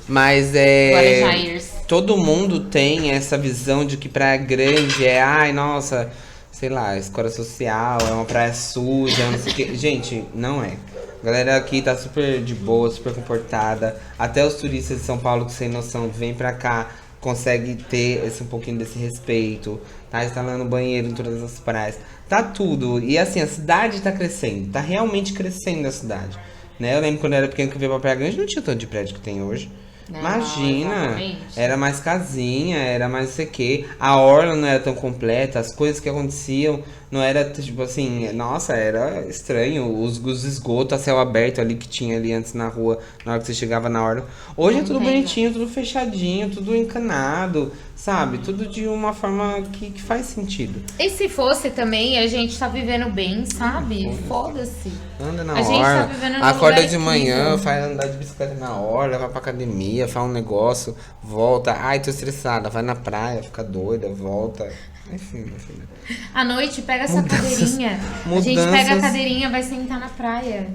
Mas é. Guarujaiers. Todo mundo tem essa visão de que Praia Grande é, ai, nossa, sei lá, escola social, é uma praia suja, não sei o quê. Gente, não é. A galera aqui tá super de boa, super comportada. Até os turistas de São Paulo que sem noção vêm pra cá, conseguem ter um pouquinho desse respeito. Tá instalando banheiro em todas as praias. Tá tudo. E assim, a cidade tá crescendo. Tá realmente crescendo a cidade. Né? Eu lembro quando eu era pequeno que eu via pra Praia Grande, não tinha tanto de prédio que tem hoje. Não, Imagina, exatamente. era mais casinha, era mais não sei o quê. A orla não era tão completa, as coisas que aconteciam não era tipo assim, nossa, era estranho. Os esgotos a céu aberto ali que tinha ali antes na rua, na hora que você chegava na orla. Hoje é Não tudo tem, bonitinho, tudo fechadinho, tudo encanado, sabe? Tudo de uma forma que faz sentido. E se fosse também, a gente tá vivendo bem, sabe? Foda-se. Anda na A gente tá orla, vivendo num acorda lugar de manhã, incrível. faz andar de bicicleta na orla, vai pra academia, faz um negócio, volta. Ai, tô estressada, vai na praia, fica doida, volta. Enfim, minha filha. À noite, pega essa cadeirinha. A gente Mudanças. pega a cadeirinha, vai sentar na praia.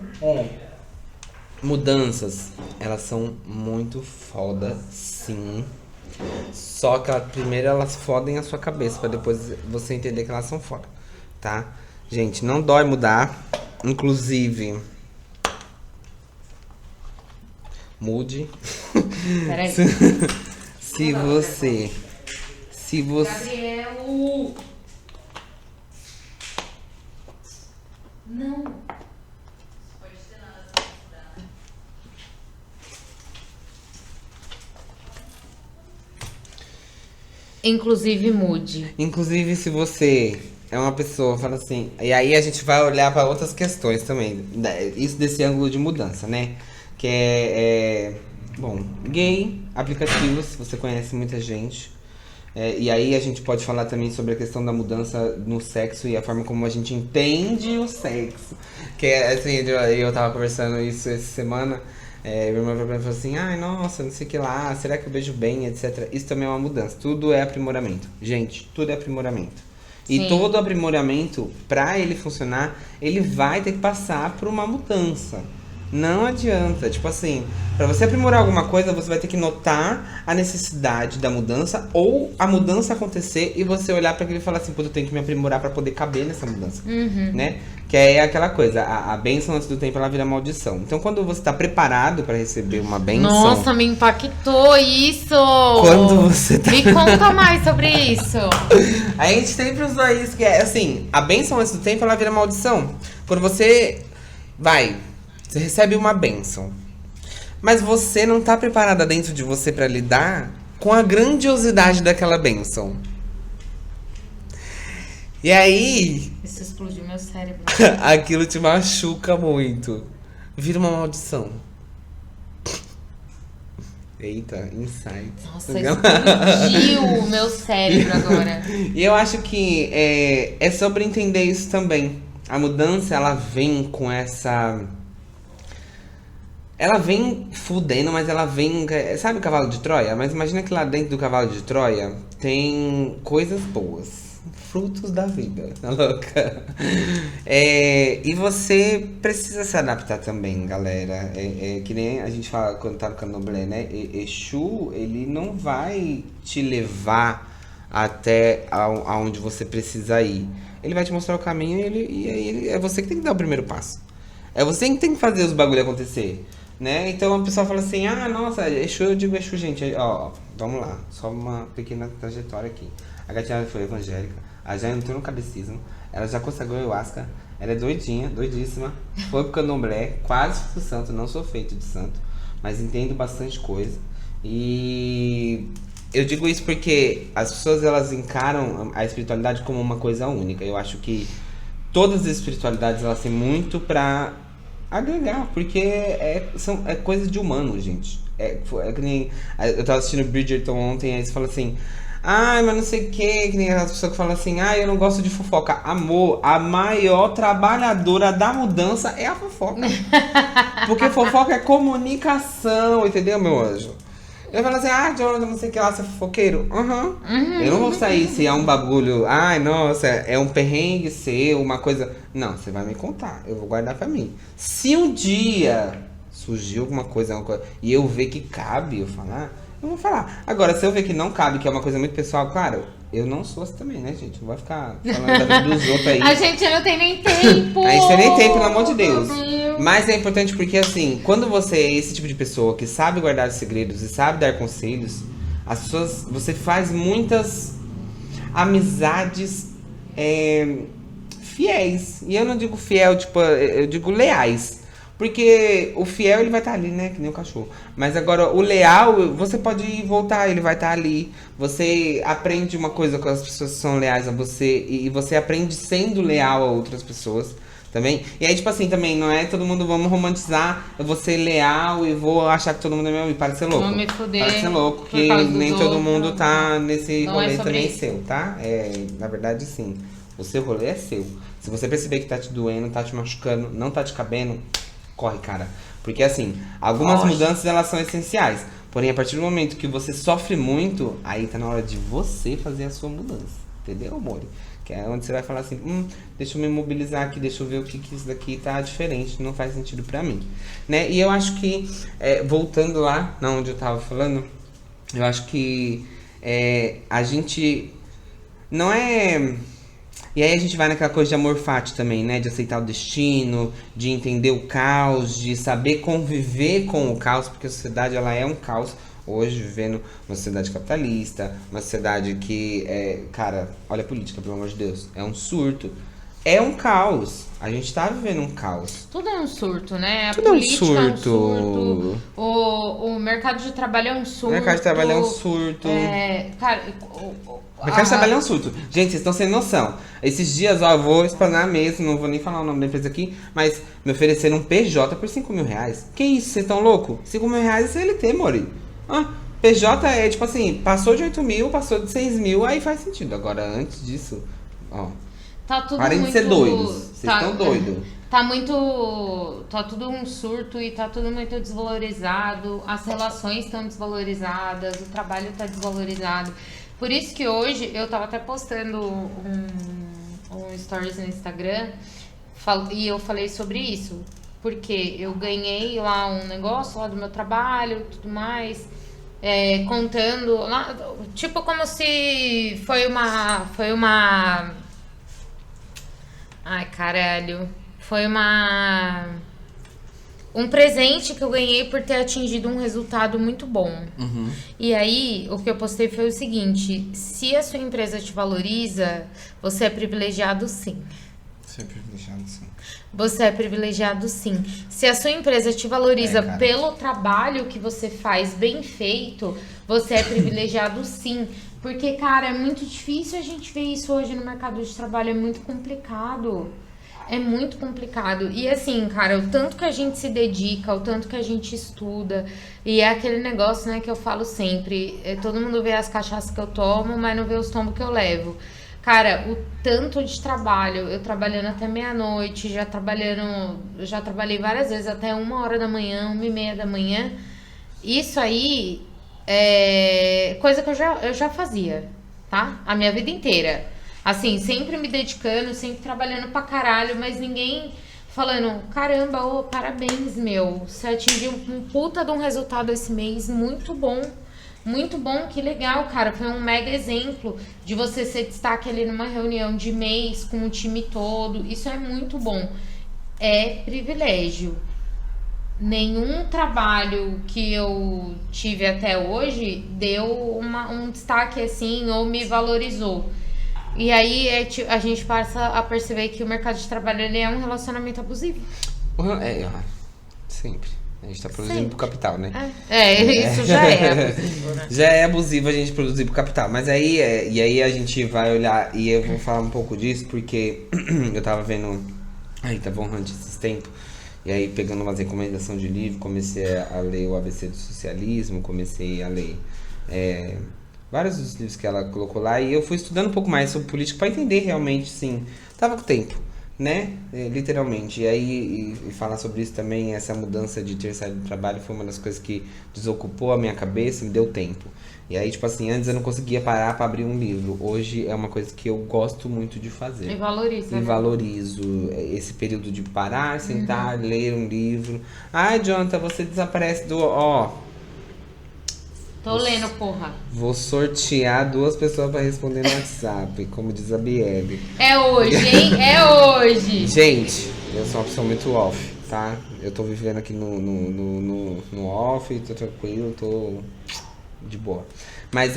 Mudanças, elas são muito foda, sim. Só que primeiro elas fodem a sua cabeça, pra depois você entender que elas são foda, tá? Gente, não dói mudar. Inclusive, mude. Peraí. Se você. Gabriel! Não. Inclusive, mude. Inclusive, se você é uma pessoa, fala assim. E aí a gente vai olhar para outras questões também. Isso desse ângulo de mudança, né? Que bom, gay, aplicativos, você conhece muita gente. E aí a gente pode falar também sobre a questão da mudança no sexo e a forma como a gente entende o sexo. Que é assim, eu tava conversando isso essa semana. Minha irmã falou assim, ai, nossa, não sei o que lá, será que eu vejo bem, etc. Isso também é uma mudança, tudo é aprimoramento. Gente, tudo é aprimoramento. E Sim. todo aprimoramento, pra ele funcionar, ele vai ter que passar por uma mudança. Não adianta, tipo assim, pra você aprimorar alguma coisa, você vai ter que notar a necessidade da mudança ou a mudança acontecer e você olhar pra aquilo e falar assim, puta, eu tenho que me aprimorar pra poder caber nessa mudança, né? Que é aquela coisa, a bênção antes do tempo, ela vira maldição. Então, quando você tá preparado pra receber uma bênção... Nossa, me impactou isso! Quando você tá... Me conta mais sobre isso. A gente sempre usou isso, que é assim, a bênção antes do tempo, ela vira maldição. Quando você você recebe uma bênção, mas você não tá preparada dentro de você pra lidar com a grandiosidade daquela bênção. E aí, Isso explodiu meu cérebro. aquilo te machuca muito. Vira uma maldição. Eita, insight. Nossa, explodiu o meu cérebro agora. E eu acho que é sobre entender isso também. A mudança, ela vem com essa... Ela vem fudendo, mas ela vem... Sabe o cavalo de Troia? Mas imagina que lá dentro do cavalo de Troia tem coisas boas. frutos da vida, tá louca? E você precisa se adaptar também, galera. Que nem a gente fala quando tá no candomblé, né? Exu, ele não vai te levar até aonde você precisa ir. Ele vai te mostrar o caminho e aí é você que tem que dar o primeiro passo. É você que tem que fazer os bagulho acontecer, né? Então a pessoa fala assim, nossa, Exu, eu digo Exu, gente, ó, vamos lá, só uma pequena trajetória aqui. A gatinha foi evangélica, ela já entrou no catecismo, ela já consagrou ayahuasca, ela é doidinha, doidíssima, foi pro candomblé, quase fiz o santo, não sou feito de santo, mas entendo bastante coisa. E eu digo isso porque as pessoas, elas encaram a espiritualidade como uma coisa única. Eu acho que todas as espiritualidades, elas têm muito pra agregar, porque é coisa de humano, gente. É que nem... Eu tava assistindo Bridgerton ontem, aí você fala assim... mas não sei o que nem as pessoas que falam assim... eu não gosto de fofoca. Amor, a maior trabalhadora da mudança é a fofoca. Porque fofoca é comunicação, entendeu, meu anjo? Eu falo assim, Jonathan, não sei o que lá, você é fofoqueiro? Eu não vou sair se é um bagulho, nossa, é um perrengue seu, uma coisa. Não, você vai me contar, eu vou guardar pra mim. Se um dia surgir alguma coisa e eu ver que cabe eu falar, eu vou falar. Agora, se eu ver que não cabe, que é uma coisa muito pessoal, claro, eu não sou assim também, né, gente? Não vai ficar falando da vida dos outros aí. A gente não tem nem tempo. A gente tem nem tempo, pelo amor de Deus. Mas é importante porque, assim, quando você é esse tipo de pessoa que sabe guardar os segredos e sabe dar conselhos, as pessoas, você faz muitas amizades fiéis. E eu não digo fiel, tipo, eu digo leais. Porque o fiel, ele vai estar ali, né? Que nem o cachorro. Mas agora, o leal, você pode ir voltar, ele vai estar ali. Você aprende uma coisa com as pessoas que são leais a você. E você aprende sendo leal a outras pessoas também. E aí, tipo assim, também, não é todo mundo, vamos romantizar, eu vou ser leal e vou achar que todo mundo é meu amigo. Para de ser louco. Vou me fuder. Para de ser louco, que nem todo mundo tá nesse rolê também isso. seu, tá? Na verdade, sim. O seu rolê é seu. Se você perceber que tá te doendo, tá te machucando, não tá te cabendo, corre, cara. Porque assim, algumas mudanças, elas são essenciais. Porém, a partir do momento que você sofre muito, aí tá na hora de você fazer a sua mudança. Entendeu, amor? Que é onde você vai falar assim, deixa eu me mobilizar aqui, deixa eu ver o que isso daqui tá diferente, não faz sentido pra mim. Né? E eu acho que, voltando lá, onde eu tava falando, eu acho que a gente não é... E aí a gente vai naquela coisa de amor fati também, né? De aceitar o destino, de entender o caos, de saber conviver com o caos, porque a sociedade, ela é um caos. Hoje, vivendo uma sociedade capitalista, uma sociedade que, cara, olha a política, pelo amor de Deus, é um surto. É um caos. A gente tá vivendo um caos. Tudo é um surto, né? A Tudo política é um surto. É um surto. O mercado de trabalho é um surto. O mercado de trabalho é um surto. Cara, o mercado de trabalho é um surto. Gente, vocês estão sem noção. Esses dias, eu vou explanar mesmo, não vou nem falar o nome da empresa aqui, mas me ofereceram um PJ por 5 mil reais. Que isso, vocês estão loucos? 5 mil reais é CLT, Mori. PJ é tipo assim, passou de 8 mil, passou de 6 mil, aí faz sentido. Agora, antes disso, tá tudo parem muito... de ser doidos. Vocês estão doidos. Tá tudo um surto e tá tudo muito desvalorizado. As relações estão desvalorizadas, o trabalho tá desvalorizado. Por isso que hoje eu tava até postando um stories no Instagram e eu falei sobre isso. Porque eu ganhei lá um negócio lá do meu trabalho, tudo mais, contando lá, tipo como se foi uma ai, caralho. Foi um presente que eu ganhei por ter atingido um resultado muito bom. E aí, o que eu postei foi o seguinte: se a sua empresa te valoriza, você é privilegiado sim. Você é privilegiado sim. Você é privilegiado sim. Se a sua empresa te valoriza pelo trabalho que você faz bem feito, você é privilegiado sim. Porque, cara, é muito difícil a gente ver isso hoje no mercado de trabalho. É muito complicado. É muito complicado. E assim, cara, o tanto que a gente se dedica, o tanto que a gente estuda. E é aquele negócio, né, que eu falo sempre. Todo mundo vê as cachaças que eu tomo, mas não vê os tombos que eu levo. Cara, o tanto de trabalho, eu trabalhando até meia-noite, já trabalhei várias vezes até 1h da manhã, 1h30 da manhã. Isso aí é coisa que eu já fazia, tá? A minha vida inteira. Assim, sempre me dedicando, sempre trabalhando pra caralho, mas ninguém falando, caramba, ô, parabéns, meu. Você atingiu um puta de um resultado esse mês, muito bom. Muito bom, que legal, cara. Foi um mega exemplo de você ser destaque ali numa reunião de mês com o time todo. Isso é muito bom. É privilégio. Nenhum trabalho que eu tive até hoje deu um destaque assim ou me valorizou. E aí a gente passa a perceber que o mercado de trabalho ele é um relacionamento abusivo. Sempre. A gente tá produzindo pro capital, né? Isso já é abusivo, né? Já é abusivo a gente produzir pro capital. Mas aí, e aí a gente vai olhar, e eu vou falar um pouco disso, porque eu tava vendo Rita Von Hunt esses tempos, e aí pegando umas recomendações de livro, comecei a ler o ABC do Socialismo, comecei a ler vários dos livros que ela colocou lá, e eu fui estudando um pouco mais sobre política pra entender realmente, sim, tava com tempo, né? Literalmente. E aí, e falar sobre isso também, essa mudança de ter saído do trabalho foi uma das coisas que desocupou a minha cabeça, me deu tempo. E aí, tipo assim, antes eu não conseguia parar pra abrir um livro. Hoje é uma coisa que eu gosto muito de fazer. E valoriza. E valorizo esse período de parar, sentar, ler um livro. Ai, Jonathan, você desaparece do... Tô lendo, porra. Vou sortear 2 pessoas pra responder no WhatsApp, como diz a Biele. É hoje, hein? É hoje. Gente, eu sou uma pessoa muito off, tá? Eu tô vivendo aqui no off, tô tranquilo, tô de boa. Mas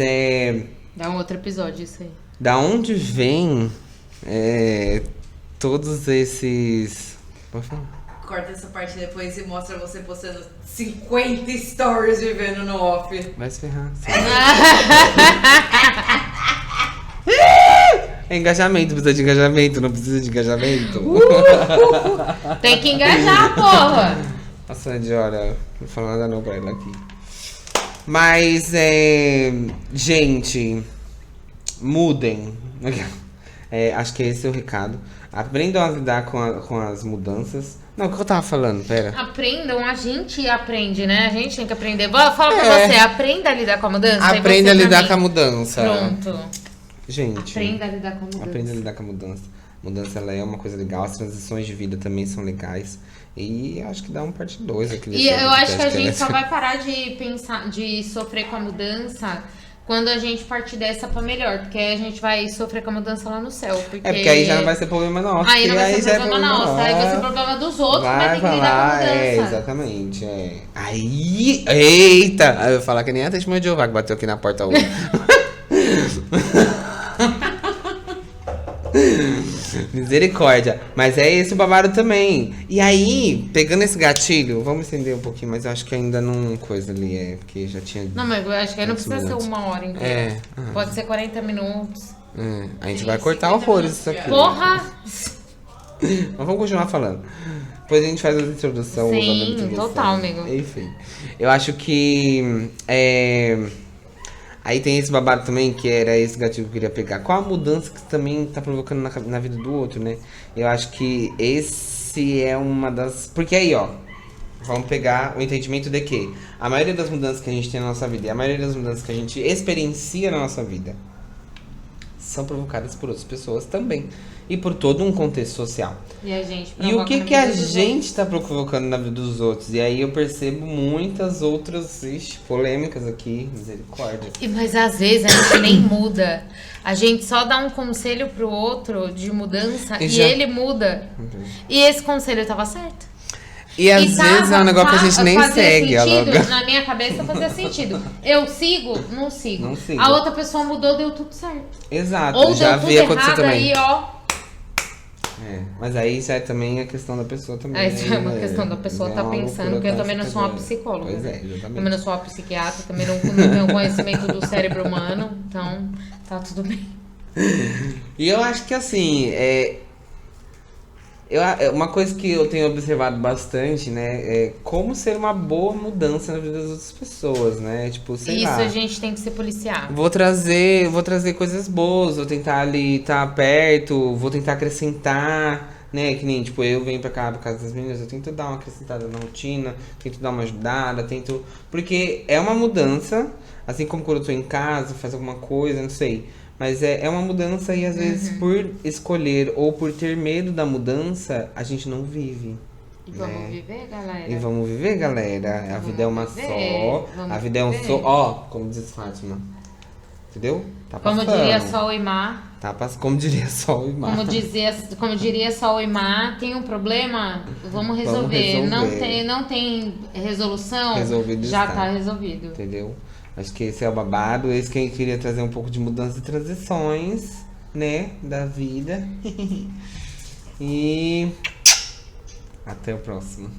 Dá um outro episódio isso aí. da onde vem todos esses... Pode falar? Corta essa parte depois e mostra você postando 50 stories vivendo no off. Vai se ferrar. É engajamento, precisa de engajamento, não precisa de engajamento. Tem que engajar, porra. A Sandy, olha, não vou falar nada não pra ela aqui. Mas, gente, mudem. Acho que esse é o recado. Aprendam a lidar com as mudanças. Não, o que eu tava falando? Pera. Aprendam, a gente aprende, né? A gente tem que aprender. Fala pra você, aprenda a lidar com a mudança. Aprenda a lidar com a mudança. Pronto. Gente. Aprenda a lidar com a mudança. Aprenda a lidar com a mudança. A mudança, ela é uma coisa legal. As transições de vida também são legais. E acho que dá um parte 2 aqui. E eu acho que a gente só vai parar de pensar, de sofrer com a mudança quando a gente partir dessa pra melhor. Porque aí a gente vai sofrer com a mudança lá no céu. Porque aí já não vai ser problema nosso. Aí não vai ser problema nosso. Aí vai ser problema dos outros que vai ter que lidar com a mudança. Exatamente. Aí, eita! Aí eu vou falar que nem a testemunha de Jeová que bateu aqui na porta hoje. Misericórdia. Mas é esse o babado também. E aí, pegando esse gatilho, vamos estender um pouquinho, mas eu acho que ainda não coisa ali, porque já tinha... Não, mas eu acho que aí não precisa ser 1 hora, então. Pode ser 40 minutos. A gente vai cortar horrores isso aqui. Porra! Mas vamos continuar falando. Depois a gente faz a introdução. Sim, total, amigo. Enfim. Eu acho que... Aí tem esse babado também, que era esse gatilho que eu queria pegar. Qual a mudança que também tá provocando na vida do outro, né? Eu acho que esse é uma das... Porque aí, ó, vamos pegar o entendimento de que a maioria das mudanças que a gente tem na nossa vida e a maioria das mudanças que a gente experiencia na nossa vida são provocadas por outras pessoas também. E por todo um contexto social. E a gente E o que a gente tá provocando na vida dos outros? E aí eu percebo muitas outras polêmicas aqui, misericórdia. Mas às vezes a gente nem muda. A gente só dá um conselho pro outro de mudança e ele muda. E esse conselho tava certo. E às vezes é um negócio que a gente nem segue. Sentido, na minha cabeça fazia sentido. Eu sigo? Não sigo. Não sigo. A outra pessoa mudou, deu tudo certo. Exato, Ou já deu tudo vi acontecer também. Aí, ó. Mas aí isso é também a questão da pessoa também. Isso é uma questão da pessoa tá pensando, porque eu também não sou uma psicóloga. Pois né? Exatamente. Também não sou uma psiquiatra, também não tenho conhecimento do cérebro humano, então tá tudo bem. E eu acho que assim, uma coisa que eu tenho observado bastante, né, é como ser uma boa mudança na vida das outras pessoas, né? Tipo, sei lá. Isso a gente tem que se policiar. Vou trazer coisas boas, vou tentar ali estar perto, vou tentar acrescentar, né? Que nem, tipo, eu venho pra cá, por causa das meninas, eu tento dar uma acrescentada na rotina, tento dar uma ajudada, tento... Porque é uma mudança, assim como quando eu tô em casa, faz alguma coisa, não sei. Mas é uma mudança e às vezes por escolher ou por ter medo da mudança, a gente não vive. E vamos né? viver, galera. E vamos viver, galera. A Vamos vida é uma viver, só. vamos A vida é um viver. só. Ó, como diz Fátima. Entendeu? Tá Como passando. diria Sol e Mar. Como diria Sol e Mar. Como diria Sol e Mar, tem um problema? Vamos resolver. resolver. Não tem resolução? Resolvido Já está. tá resolvido. Entendeu? Acho que esse é o babado. Esse que eu queria trazer um pouco de mudança e transições, né? Da vida. E até o próximo.